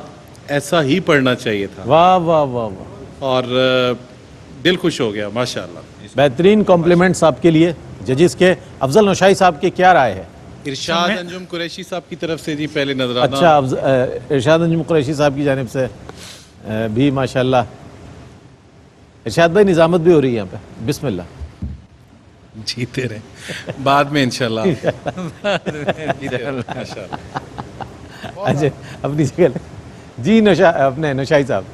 [SPEAKER 4] ऐसा ही पढ़ना चाहिए था।
[SPEAKER 1] वाह वाह वाह वाह,
[SPEAKER 4] और दिल खुश हो गया, माशाल्लाह।
[SPEAKER 1] बेहतरीन कॉम्प्लीमेंट्स आपके लिए। जजिस के अफजल नौशाई साहब की क्या राय है?
[SPEAKER 4] इरशाद अंजुम कुरैशी साहब की तरफ से जी पहले नजराना।
[SPEAKER 1] अच्छा, इरशाद अंजुम कुरैशी साहब की जानिब से भी माशाल्लाह। इरशाद भाई निजामत भी हो रही है यहाँ पे, बिस्मिल्लाह।
[SPEAKER 4] जीते रहे, बाद में इंशाल्लाह।
[SPEAKER 1] अच्छा, अपनी जगह जी। अपने नौशाई साहब।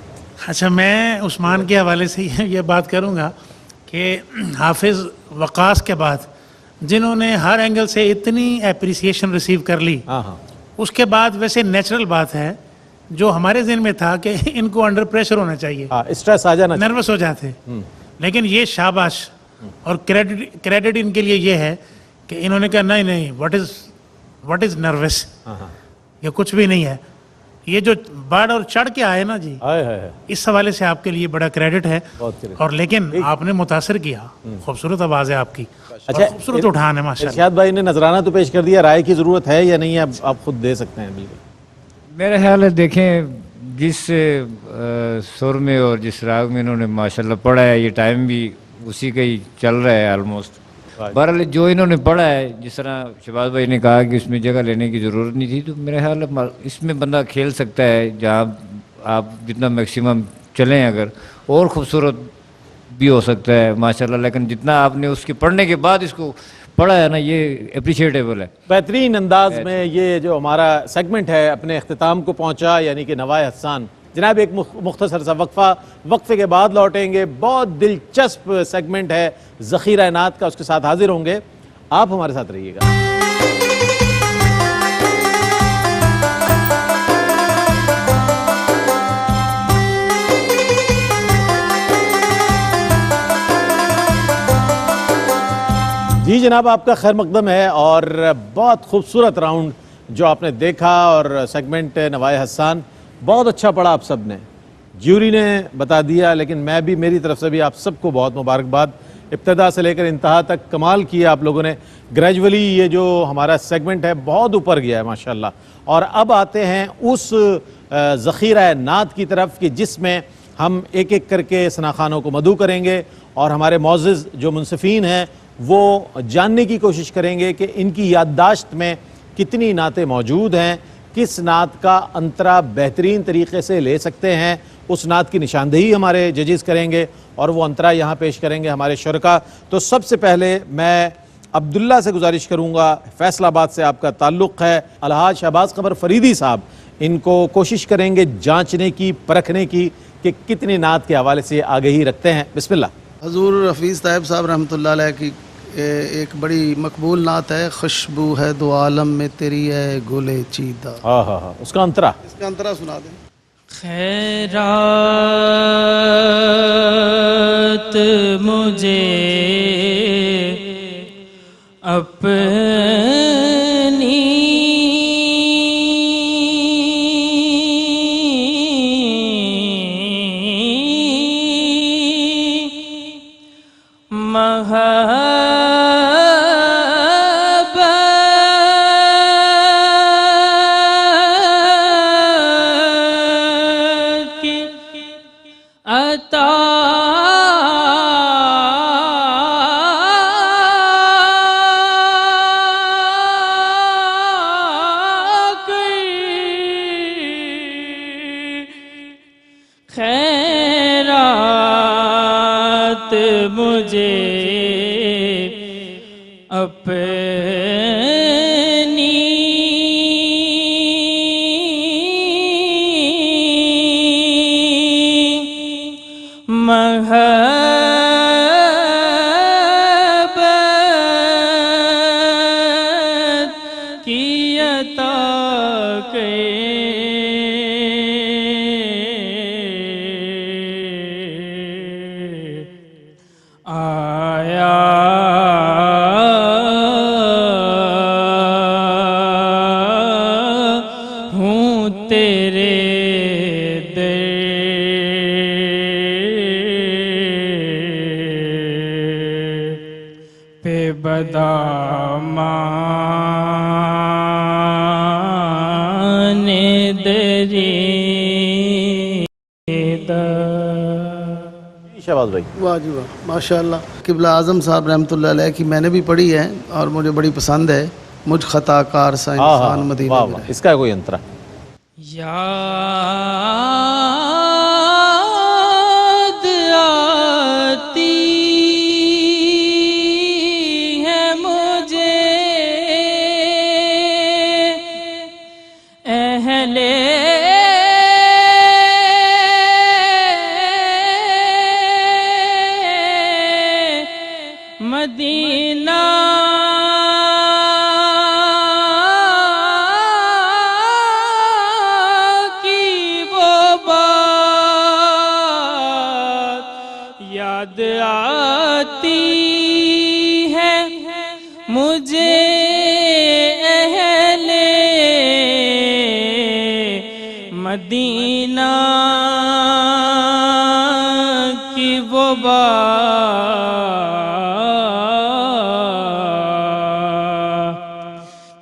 [SPEAKER 5] अच्छा, मैं उस्मान के हवाले से ये बात करूँगा कि हाफिज़ वक़ास के बाद जिन्होंने हर एंगल से इतनी एप्रिसिएशन रिसीव कर ली,
[SPEAKER 1] हाँ हाँ,
[SPEAKER 5] उसके बाद वैसे नेचुरल बात है जो हमारे ज़हन में था कि इनको अंडर प्रेशर होना चाहिए,
[SPEAKER 1] हाँ, स्ट्रेस आ जाना,
[SPEAKER 5] नर्वस हो जाते। लेकिन ये शाबाश और क्रेडिट इनके लिए ये है कि इन्होंने कहा नहीं नहीं, व्हाट इज़ नर्वस, ये कुछ भी नहीं है। ये जो बढ़ और चढ़ के आए ना जी, इस हवाले से आपके लिए बड़ा क्रेडिट है। और लेकिन आपने मुतासर किया, खूबसूरत आवाज़ है आपकी,
[SPEAKER 1] अच्छा,
[SPEAKER 5] खूबसूरत उठान है माशाल्लाह।
[SPEAKER 1] इरशाद भाई ने नजराना तो पेश कर दिया, राय की ज़रूरत है या नहीं है? आप खुद दे सकते हैं। बिल्कुल
[SPEAKER 6] मेरा ख्याल है, देखें जिस सुर में और जिस राग में इन्होंने माशाल्लाह पढ़ा है, ये टाइम भी उसी का ही चल रहा है ऑलमोस्ट। बहरहाल जो इन्होंने पढ़ा है, जिस तरह शहबाज भाई ने कहा कि इसमें जगह लेने की ज़रूरत नहीं थी, तो मेरा ख्याल है इसमें बंदा खेल सकता है, जहाँ आप जितना मैक्सिमम चलें अगर, और ख़ूबसूरत भी हो सकता है माशाल्लाह। लेकिन जितना आपने उसके पढ़ने के बाद इसको पढ़ा है ना, ये अप्रिशिएटेबल है।
[SPEAKER 1] बेहतरीन अंदाज में ये जो हमारा सेगमेंट है अपने अख्ताम को पहुंचा, यानी कि नवाए हसन। जनाब एक मुख्तसर सा वक्फे के बाद लौटेंगे। बहुत दिलचस्प सेगमेंट है ज़ख़ीरा नात का, उसके साथ हाजिर होंगे। आप हमारे साथ रहिएगा। जी जनाब, आपका खैर मकदम है और बहुत खूबसूरत राउंड जो आपने देखा और सेगमेंट नवाए हसन बहुत अच्छा पढ़ा आप सब ने। ज्यूरी ने बता दिया, लेकिन मैं भी, मेरी तरफ से भी आप सबको बहुत मुबारकबाद। इब्तदा से लेकर इंतहा तक कमाल किया आप लोगों ने। ग्रेजुअली ये जो हमारा सेगमेंट है बहुत ऊपर गया है माशाल्लाह। और अब आते हैं उस ज़ख़ीरा नात की तरफ कि जिसमें हम एक एक करके सनाखानों को मदू करेंगे और हमारे मौज़िज़ जो मुनसिफ़ीन हैं वो जानने की कोशिश करेंगे कि इनकी याददाश्त में कितनी नातें मौजूद हैं, किस नात का अंतरा बेहतरीन तरीके से ले सकते हैं। उस नात की निशानदेही हमारे जजेस करेंगे और वो अंतरा यहाँ पेश करेंगे हमारे शुरका। तो सबसे पहले मैं अब्दुल्ला से गुजारिश करूँगा, फैसलाबाद से आपका ताल्लुक़ है, अलहाज शहबाज क़मर फरीदी साहब इनको कोशिश करेंगे जाँचने की, परखने की कि कितनी नात के हवाले से आगे ही रखते हैं। बिस्मिल्लाह।
[SPEAKER 3] हजूर हफीज़ तायब साहब रहमतुल्लाह अलैह की एक बड़ी मकबूल नात है, खुशबू है दो आलम में तेरी है गोले चीदा।
[SPEAKER 1] हाँ हाँ हाँ, उसका अंतरा,
[SPEAKER 3] इसका अंतरा सुना दें।
[SPEAKER 7] खैरात मुझे अपनी खैरात मुझे अपनी महब्बत की अता आया हूँ तेरे दर पे बदामाने दरी
[SPEAKER 1] शहबाज भाई?
[SPEAKER 3] वाह जी वाह, माशाअल्लाह। किबला आज़म साहब रहमतुल्लाह अलैह की मैंने भी पढ़ी है और मुझे बड़ी पसंद है। मुझ खताकार सा
[SPEAKER 1] हाँ
[SPEAKER 3] इंसान
[SPEAKER 1] हाँ,
[SPEAKER 3] मदीने
[SPEAKER 1] वाह
[SPEAKER 3] में
[SPEAKER 1] वाह,
[SPEAKER 3] रहे।
[SPEAKER 1] इसका कोई अंतरा?
[SPEAKER 7] याद आती है मुझे अहले मदीना की वो बात याद आती है मुझे अहले मदीना की वो बात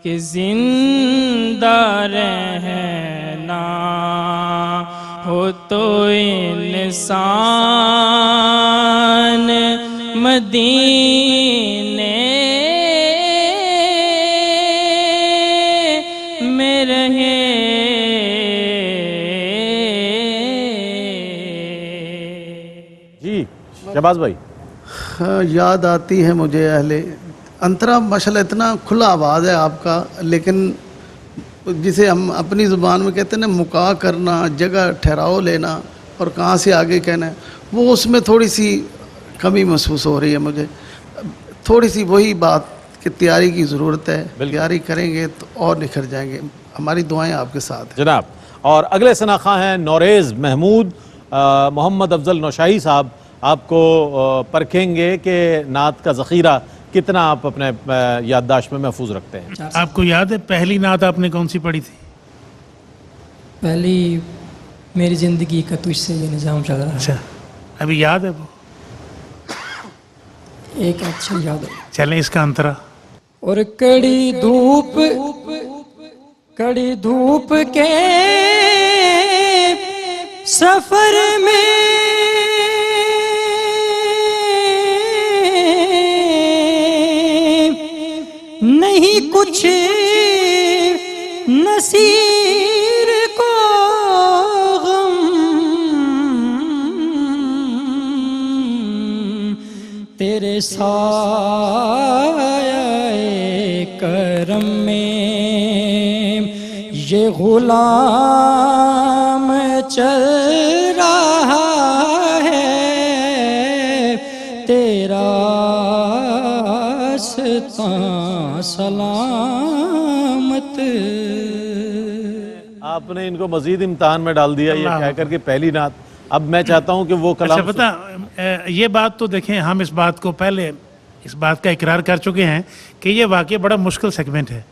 [SPEAKER 7] कि जिंदा रहना हो तो इंसान मदीने में रहे।
[SPEAKER 1] जी शहबाज भाई?
[SPEAKER 3] हाँ, याद आती है मुझे अहले। अंतरा माशाल्लाह इतना खुला आवाज़ है आपका, लेकिन जिसे हम अपनी ज़ुबान में कहते हैं ना, मुका करना, जगह ठहराव लेना और कहाँ से आगे कहना है, वो उसमें थोड़ी सी कमी महसूस हो रही है मुझे। थोड़ी सी वही बात कि तैयारी की ज़रूरत है, तैयारी करेंगे तो और निखर जाएंगे। हमारी दुआएं आपके साथ हैं
[SPEAKER 1] जनाब। और अगले सनाखा हैं नौरेज़ महमूद। मोहम्मद अफजल नौशाही साहब आपको परखेंगे कि नात का ज़ख़ीरा कितना आप अपने याददाश्त में महफूज रखते हैं।
[SPEAKER 5] आपको याद है पहली नात आपने कौन सी पढ़ी थी?
[SPEAKER 8] पहली मेरी ज़िंदगी का तुझसे ये निज़ाम चल रहा है।
[SPEAKER 5] अच्छा, अभी याद है वो?
[SPEAKER 8] एक अच्छा याद है।
[SPEAKER 5] चलें इसका अंतरा।
[SPEAKER 8] और कड़ी धूप के सफर में नहीं कुछ नसीर को गम, तेरे साये करम में ये गुलाम चल रहा है, तेरा सलामत।
[SPEAKER 1] आपने इनको मजीद इम्तहान में डाल दिया ये कहकर कि पहली नात। अब मैं चाहता हूं कि वो कलाम।
[SPEAKER 5] अच्छा पता, ये बात तो देखें, हम इस बात को पहले इस बात का इकरार कर चुके हैं कि ये वाकई बड़ा मुश्किल सेगमेंट है।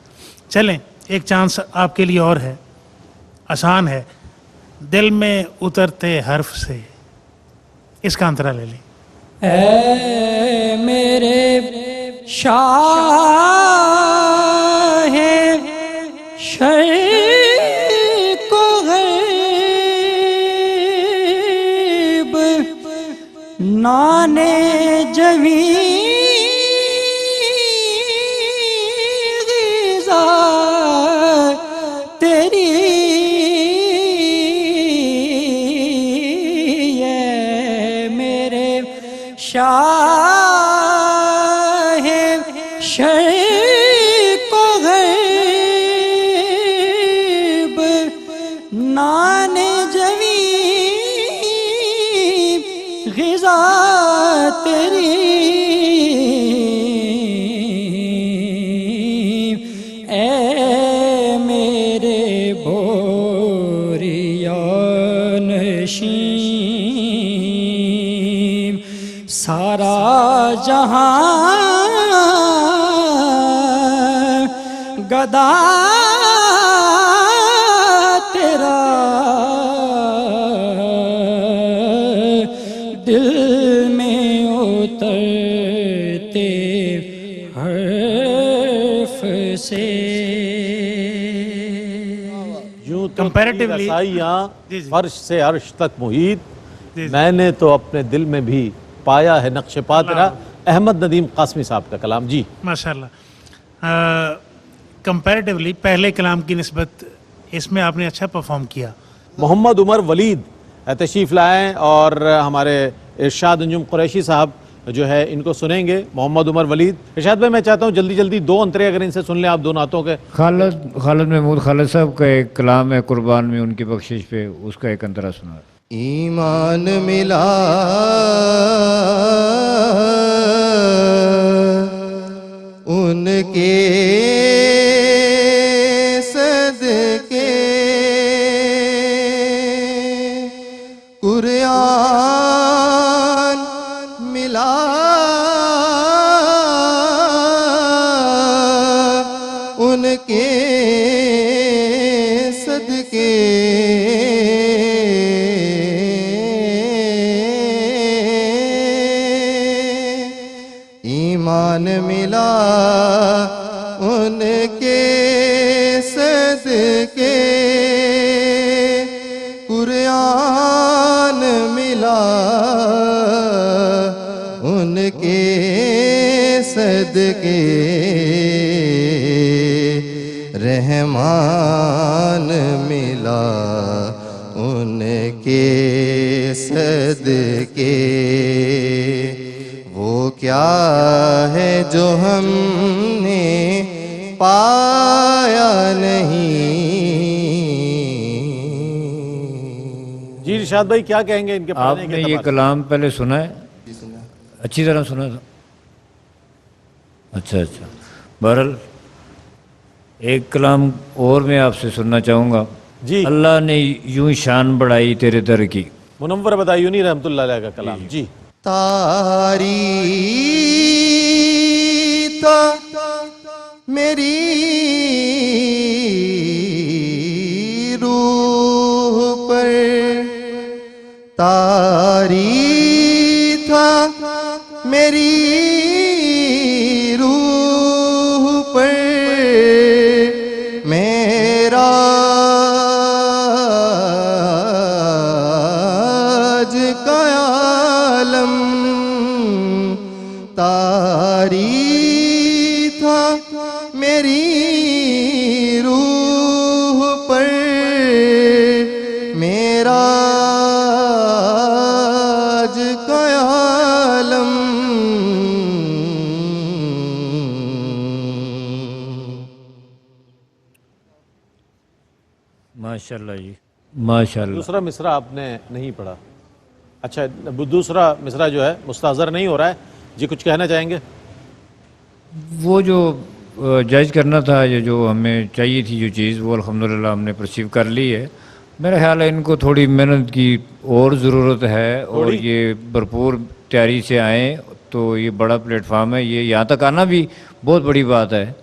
[SPEAKER 5] चलें एक चांस आपके लिए और है, आसान है। दिल में उतरते हर्फ से, इसका अंतरा ले लें।
[SPEAKER 8] ऐ मेरे शाह शर्क़ को गैब नाने जवी ग़िज़ा तेरी ये मेरे शाह शर्क़ को गैब नाने जवी ग़िज़ा तेरी ऐ मेरे बोरिया नशीं सारा जहां गदा तेरा, दिल में उतरते हर्फ से।
[SPEAKER 1] यूं तो
[SPEAKER 5] Comparatively-
[SPEAKER 1] रसाइयाँ
[SPEAKER 5] जी, जी।
[SPEAKER 1] फर्श से अर्श तक मुहीत, मैंने तो अपने दिल में भी पाया है नक्श पा तेरा। अहमद नदीम कासमी साहब का कलाम जी।
[SPEAKER 5] माशाल्लाह। कंपैरेटिवली पहले कलाम की निस्बत इसमें आपने अच्छा परफॉर्म किया।
[SPEAKER 1] मोहम्मद उमर वलीद तशरीफ़ लाएँ और हमारे इरशाद अंजुम कुरैशी साहब जो है इनको सुनेंगे। मोहम्मद उमर वलीद। इरशाद भाई मैं चाहता हूँ जल्दी जल्दी दो अंतरे अगर इनसे सुन लें आप, दो नातों के।
[SPEAKER 6] खालिद महमूद खालिद साहब का एक कलाम है कुर्बान में उनकी बख्शिश पे, उसका एक अंतरा सुना।
[SPEAKER 2] ईमान मिला उनके सदके, कुरान मिला उनके सदके, ईमान मिला उनके सदके, कुरान मिला उनके सदके, रहमान मिला उनके सदके। वो क्या है जो हमने पाया नहीं।
[SPEAKER 1] जी इरशाद भाई क्या कहेंगे इनके पढ़ने के
[SPEAKER 6] आपने ये
[SPEAKER 1] एतबार से?
[SPEAKER 6] कलाम पहले सुना है? अच्छी तरह सुना था? अच्छा अच्छा। बहरहाल एक कलाम और मैं आपसे सुनना चाहूँगा
[SPEAKER 1] जी।
[SPEAKER 6] अल्लाह ने यूं शान बढ़ाई तेरे दर की।
[SPEAKER 1] मुनव्वर बदायूनी रहमतुल्लाह अलैह का कलाम जी।
[SPEAKER 2] तारी तो मेरी रूह पर, तारी था मेरी रूह पर, मेरा आज का आलम तारी था मेरी रूह पर, मेरा आज का आलम।
[SPEAKER 6] माशाल्लाह जी माशाल्लाह।
[SPEAKER 1] दूसरा मिसरा आपने नहीं पढ़ा। अच्छा दूसरा मिसरा जो है मुस्ताज़र नहीं हो रहा है जी, कुछ कहना चाहेंगे?
[SPEAKER 6] वो जो जज करना था, ये जो हमें चाहिए थी जो चीज़, वो अल्हम्दुलिल्लाह हमने परसीव कर ली है। मेरा ख्याल है इनको थोड़ी मेहनत की और ज़रूरत है और ये भरपूर तैयारी से आएँ तो ये बड़ा प्लेटफार्म है। ये यहाँ तक आना भी बहुत बड़ी बात है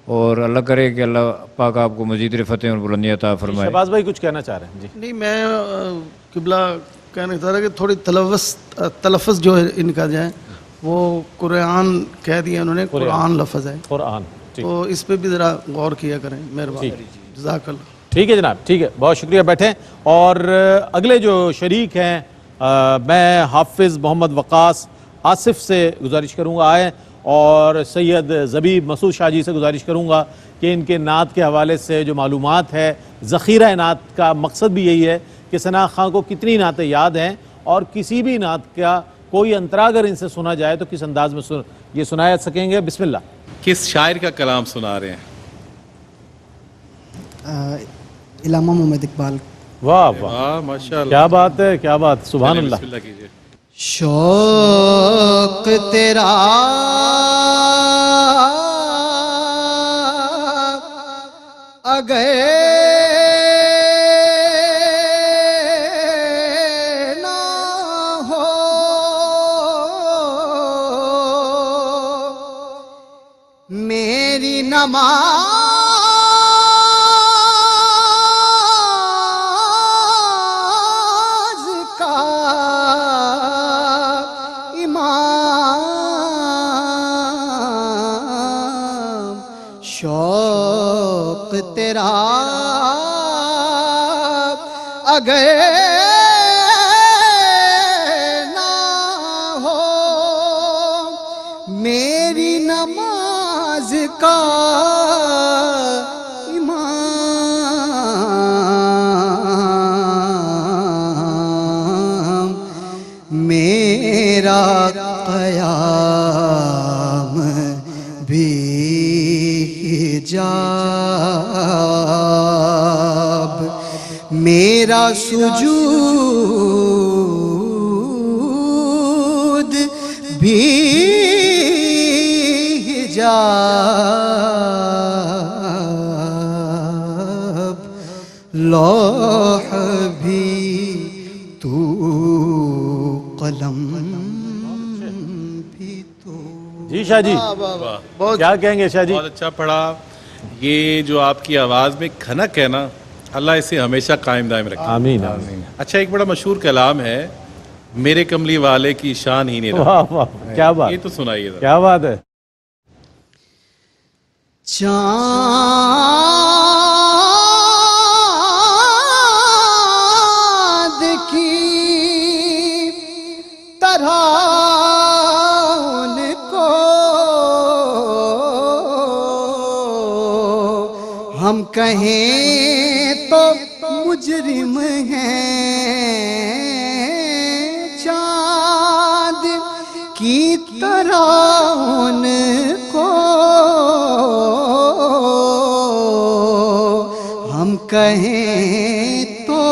[SPEAKER 6] और अल्लाह करे कि अल्लाह पाक आपको मज़ीद रिफ़तें और बुलंदी अता फरमाए।
[SPEAKER 1] शहबाज भाई कुछ कहना चाह रहे हैं जी?
[SPEAKER 3] नहीं, मैं किबला कहना चाह रहा कि थोड़ी तलफ़्फ़ुज़ जो है इनका जो है वो कुरान कह दिया उन्होंने, कुरान लफ्ज़ है
[SPEAKER 1] कुरान,
[SPEAKER 3] तो इस पे भी ज़रा गौर किया करें, मेहरबानी। जज़ाकल्लाह।
[SPEAKER 1] ठीक है जनाब, ठीक है, बहुत शुक्रिया। बैठें। और अगले जो शरीक हैं मैं हाफिज़ मोहम्मद वक़ास आसिफ से गुजारिश करूँगा आए, और सैयद ज़बीब मसूद शाह जी से गुजारिश करूँगा कि इनके नात के हवाले से जो मालूमात है, ज़ख़ीरा नात का मकसद भी यही है कि सना खां को कितनी नातें याद हैं और किसी भी नात का कोई अंतरा अगर इनसे सुना जाए तो किस अंदाज में ये सुनाया सकेंगे। बिस्मिल्लाह।
[SPEAKER 4] किस शायर का कलाम सुना रहे हैं?
[SPEAKER 8] इलामा मोहम्मद इकबाल।
[SPEAKER 1] वाह वाह,
[SPEAKER 4] माशाल्लाह,
[SPEAKER 1] क्या बात है, क्या बात, सुभान अल्लाह।
[SPEAKER 4] बिस्मिल्लाह कीजिए।
[SPEAKER 2] शौक तेरा अगर ना हो मेरी नमाज का इमाम, शौक तेरा अगर का इमाम, मेरा क़याम भी हिजाब, मेरा सुजूद भी हिजाब, लौह भी तू, कलम भी तू।
[SPEAKER 1] जी शाह जी, क्या कहेंगे शाह जी?
[SPEAKER 4] बहुत अच्छा पढ़ा। ये जो आपकी आवाज़ में खनक है ना, अल्लाह इसे हमेशा कायम दायम रखे।
[SPEAKER 1] आमीन आमीन।
[SPEAKER 4] अच्छा, एक बड़ा मशहूर कलाम है, मेरे कमली वाले की शान ही नहीं रही।
[SPEAKER 1] वाह वाह, क्या बात,
[SPEAKER 4] ये तो सुनाइए जरा।
[SPEAKER 1] क्या बात है।
[SPEAKER 2] चाँद की तरह उनको हम कहें तो मुजरिम हैं, चाँद की तरह उनको हम कहें तो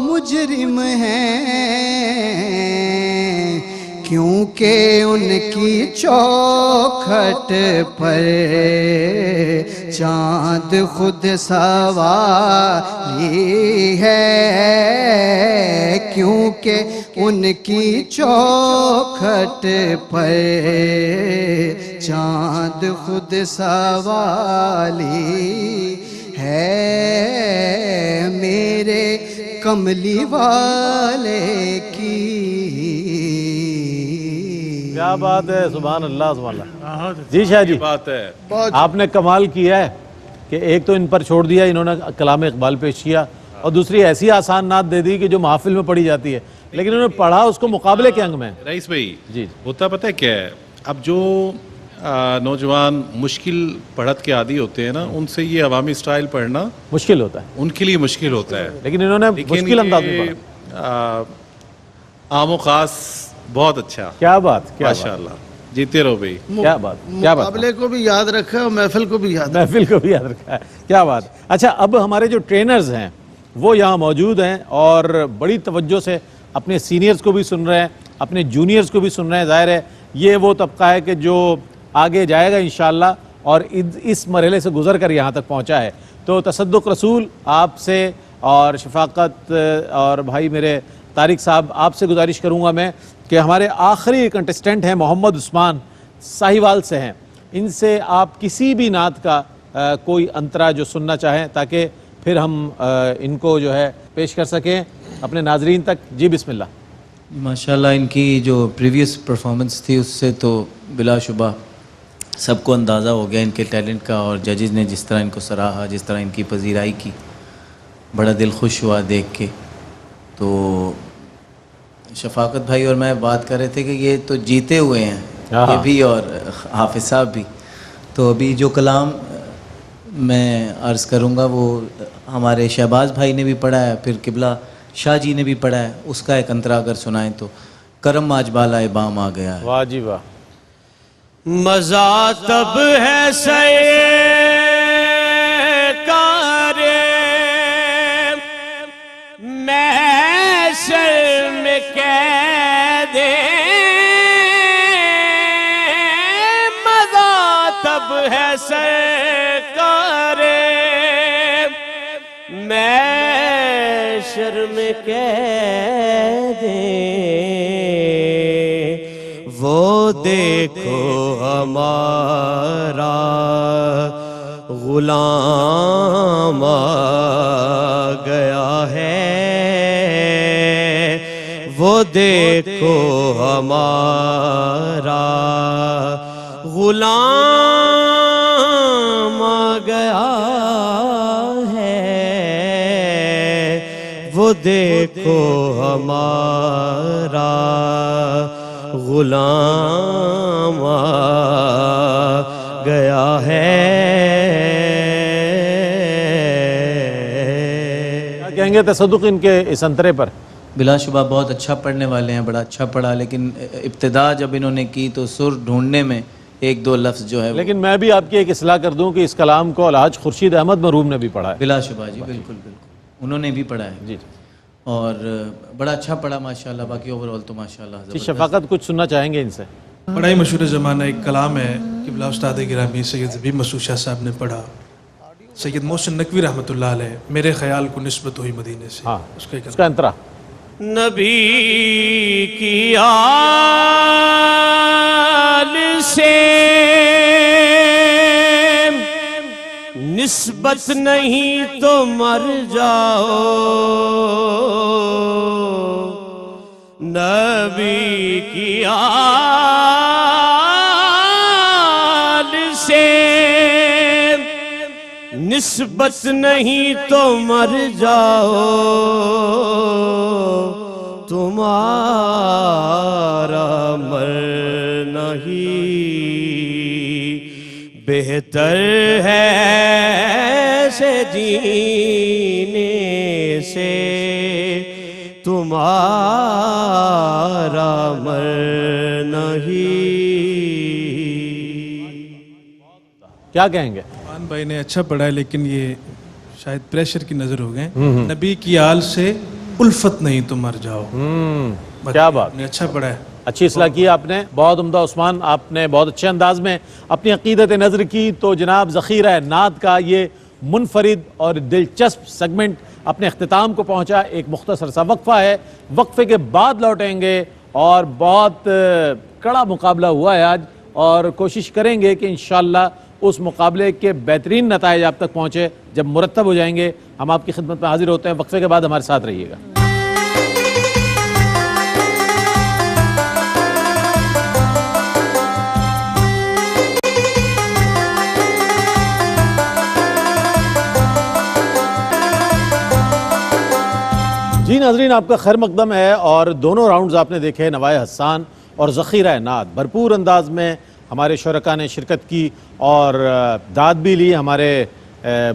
[SPEAKER 2] मुजरिम हैं, क्योंकि उनकी चौखट पर चाँद खुद सवारी है, क्योंकि उनकी चौखट पर चाँद खुद सवाली है, मेरे कमली वाले की।
[SPEAKER 1] क्या बात है, सुभान अल्लाह सुभान अल्लाह। जी शाह जी,
[SPEAKER 4] बात है।
[SPEAKER 1] आपने कमाल किया है कि एक तो इन पर छोड़ दिया, इन्होंने कलाम इकबाल पेश किया, और दूसरी ऐसी आसान नात दे दी कि जो महफिल में पढ़ी जाती है, लेकिन उन्होंने पढ़ा उसको मुकाबले के अंग में।
[SPEAKER 4] रईस भाई
[SPEAKER 1] जी,
[SPEAKER 4] होता पता है क्या है, अब जो नौजवान मुश्किल पढ़त के आदी होते हैं ना, उनसे ये अवामी स्टाइल पढ़ना
[SPEAKER 1] मुश्किल होता है,
[SPEAKER 4] उनके लिए मुश्किल होता है।
[SPEAKER 1] लेकिन इन्होंने मुश्किल अंदाज में पढ़ा।
[SPEAKER 4] आमो खास बहुत अच्छा।
[SPEAKER 1] क्या बात, क्या
[SPEAKER 4] माशाल्लाह, जीते रहो भाई।
[SPEAKER 1] क्या बात, क्या बात।
[SPEAKER 3] मुकाबले को भी याद रखा और महफिल को भी याद
[SPEAKER 1] महफिल को भी याद रखा है, क्या बात। अच्छा, अब हमारे जो ट्रेनर्स हैं वो यहाँ मौजूद हैं और बड़ी तवज्जो से अपने सीनियर्स को भी सुन रहे हैं, अपने जूनियर्स को भी सुन रहे हैं। ज़ाहिर है ये वो तबका है कि जो आगे जाएगा इंशाअल्लाह, और इस मरहले से गुजर कर यहाँ तक पहुँचा है। तो तसद्दुक़ रसूल आपसे और शफाकत और भाई मेरे तारिक साहब, आपसे गुजारिश करूँगा मैं कि हमारे आखिरी कंटेस्टेंट हैं मोहम्मद उस्मान, साहिवाल से हैं, इनसे आप किसी भी नात का कोई अंतरा जो सुनना चाहें, ताकि फिर हम इनको जो है पेश कर सकें अपने नाजरीन तक। जी बिस्मिल्लाह।
[SPEAKER 9] माशाल्लाह, इनकी जो प्रीवियस परफॉर्मेंस थी उससे तो बिलाशुबा सबको अंदाज़ा हो गया इनके टैलेंट का, और जजेस ने जिस तरह इनको सराहा, जिस तरह इनकी पजीराई की, बड़ा दिल खुश हुआ देख के। तो शफाकत भाई और मैं बात कर रहे थे कि ये तो जीते हुए हैं, ये भी और हाफिज साहब भी। तो अभी जो कलाम मैं अर्ज़ करूँगा वो हमारे शहबाज भाई ने भी पढ़ा है, फिर किबला शाह जी ने भी पढ़ा है, उसका एक अंतरा अगर सुनाएं तो। करम आज बाला बाम आ गया है।
[SPEAKER 1] वाह जी वाह।
[SPEAKER 7] मज़ा तब है सरकारे महशर में कैदे, मज़ा तब है सरकारे महशर में कैदे, वो देखो हमारा गुलाम आ गया है, वो देखो हमारा गुलाम आ गया है, वो देखो हमारा गुलाम आ गया है।
[SPEAKER 1] क्या कहेंगे तसद्दुक़ इनके इस अंतरे पर?
[SPEAKER 9] बिलाशुबा बहुत अच्छा पढ़ने वाले हैं, बड़ा अच्छा पढ़ा, लेकिन इब्तिदा जब इन्होंने की तो सुर ढूंढने में एक दो लफ्ज़ जो है
[SPEAKER 1] लेकिन मैं भी आपकी एक इस्लाह कर दूं कि इस कलाम को अलहाज खुर्शीद अहमद मरूम ने भी पढ़ा है।
[SPEAKER 9] बिलाशुबा जी, बिल्कुल बिल्कुल उन्होंने भी पढ़ा है
[SPEAKER 1] जी,
[SPEAKER 9] और बड़ा अच्छा पढ़ा माशाल्लाह। बाकी ओवरऑल तो माशाल्लाह
[SPEAKER 1] जी। शफाकत कुछ सुनना चाहेंगे इनसे?
[SPEAKER 10] बड़ा ही मशहूर ज़माना एक कलाम है कि बिला उस्ताद गिरामी सैयद ज़बीब मसूद शाह साहब ने पढ़ा, सैयद मोहसिन नकवी रहमतुल्लाह अलैह, मेरे ख्याल को निस्बत हुई मदीने से।
[SPEAKER 1] हाँ, उसका अंतरा।
[SPEAKER 7] नबी की आल से निस्बत नहीं तो मर जाओ, नबी की आल से निस्बत नहीं तो मर जाओ, तुम्हारा मरना ही बेहतर है से जीने से, तुम्हारा मरना ही।
[SPEAKER 1] क्या कहेंगे?
[SPEAKER 10] मान भाई ने अच्छा पढ़ा है, लेकिन ये शायद प्रेशर की नज़र हो गए। नबी की आल से उल्फत नहीं तो मर जाओ।
[SPEAKER 1] क्या बात
[SPEAKER 10] ने अच्छा पढ़ा है,
[SPEAKER 1] अच्छी इस्लाह की आपने, बहुत उम्दा उस्मान, आपने बहुत अच्छे अंदाज में अपनी अकीदत नज़र की। तो जनाब ज़ख़ीरा नात का ये मुनफरिद और दिलचस्प सेगमेंट अपने अख्तिताम को पहुँचा। एक मुख्तसर सा वक्फ़ा है, वक्फ़े के बाद लौटेंगे और बहुत कड़ा मुकाबला हुआ है आज, और कोशिश करेंगे कि इंशाअल्लाह उस मुकाबले के बेहतरीन नताइज आप तक पहुँचे। जब मुरतब हो जाएंगे हम आपकी खिदमत में हाजिर होते हैं। वक्फ़े के बाद हमारे साथ रहिएगा। जी नाजरीन, आपका खैर मकदम है और दोनों राउंड्स आपने देखे, नवाए हसान और ज़ख़ीरा नात। भरपूर अंदाज में हमारे शुरका ने शिरकत की और दाद भी ली, हमारे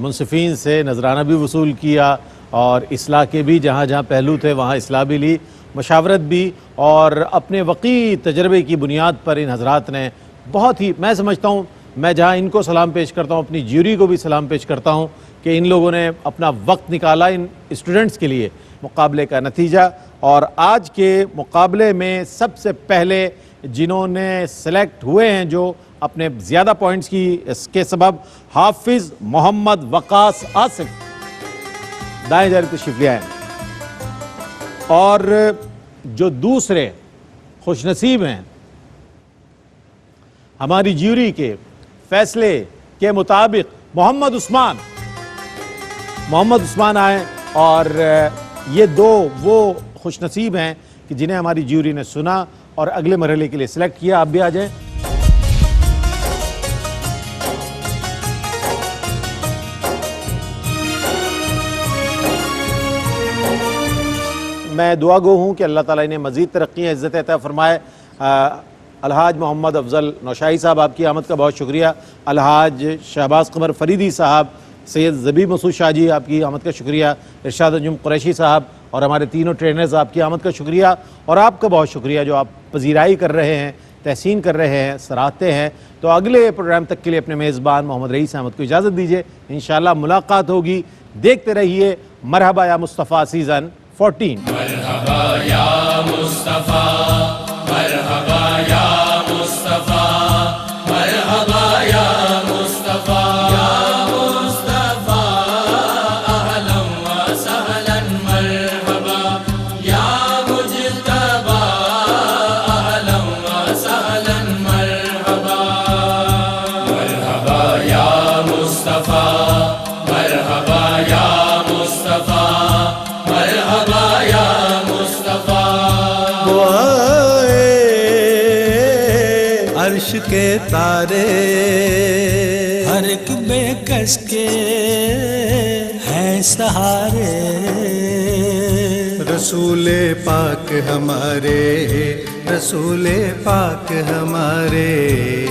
[SPEAKER 1] मुनसिफ़ीन से नजराना भी वसूल किया और इस्लाह के भी जहाँ जहाँ पहलू थे वहाँ इस्लाह भी ली, मशावरत भी, और अपने वक़ी तजर्बे की बुनियाद पर इन हज़रात ने बहुत ही, मैं समझता हूँ, मैं जहाँ इनको सलाम पेश करता हूँ अपनी ज्यूरी को भी सलाम पेश करता हूँ कि इन लोगों ने अपना वक्त निकाला इन स्टूडेंट्स के लिए मुकाबले का नतीजा। और आज के मुकाबले में सबसे पहले जिन्होंने सेलेक्ट हुए हैं, जो अपने ज़्यादा पॉइंट्स की इसके सबब, हाफिज़ मोहम्मद वकास आसिफ दाएं जारी तशरीफ ले आए। और जो दूसरे खुशनसीब हैं, हमारी ज्यूरी के फैसले के मुताबिक मोहम्मद उस्मान आए। और ये दो वो खुशनसीब हैं कि जिन्हें हमारी ज्यूरी ने सुना और अगले मरहले के लिए सिलेक्ट किया। आप भी आ जाएं। मैं दुआ गो हूँ कि अल्लाह ताला इन्हें मज़ीद तरक्की इज़्ज़त अता फरमाए। अलहाज मोहम्मद अफजल नौशाही साहब, आपकी आमद का बहुत शुक्रिया। अलहाज शहबाज कमर फरीदी साहब, सैयद ज़बीब मसूद शाह जी, आपकी आमद का शुक्रिया। इरशाद अंजुम कुरैशी साहब और हमारे तीनों ट्रेनर्स, आपकी आमद का शुक्रिया। और आपका बहुत शुक्रिया जो आप पजीराई कर रहे हैं, तहसीन कर रहे हैं, सराहते हैं। तो अगले प्रोग्राम तक के लिए अपने मेज़बान मोहम्मद रईस अहमद को इजाज़त दीजिए। इंशाअल्लाह मुलाकात होगी। देखते रहिए मरहबा या मुस्तफ़ा सीज़न 14।
[SPEAKER 11] मरहबा या मुस्तफ़ा, मरहबा या मुस्तफ़ा, मरहबा या मुस्तफ़ा, या मुस्तफ़ा अहलन व सहलन मरहबा, या मुज्तबा अहलन व सहलन मरहबा। मरहबा या मुस्तफ़ा, मरहबा या मुस्तफ़ा, मरहबा या मुस्तफ़ा।
[SPEAKER 7] अर्श के तारे हर एक बेकस के हैं सहारे,
[SPEAKER 2] रसूले पाक हमारे रसूले पाक हमारे,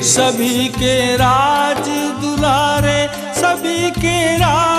[SPEAKER 7] सभी के राज दुलारे, सभी के राज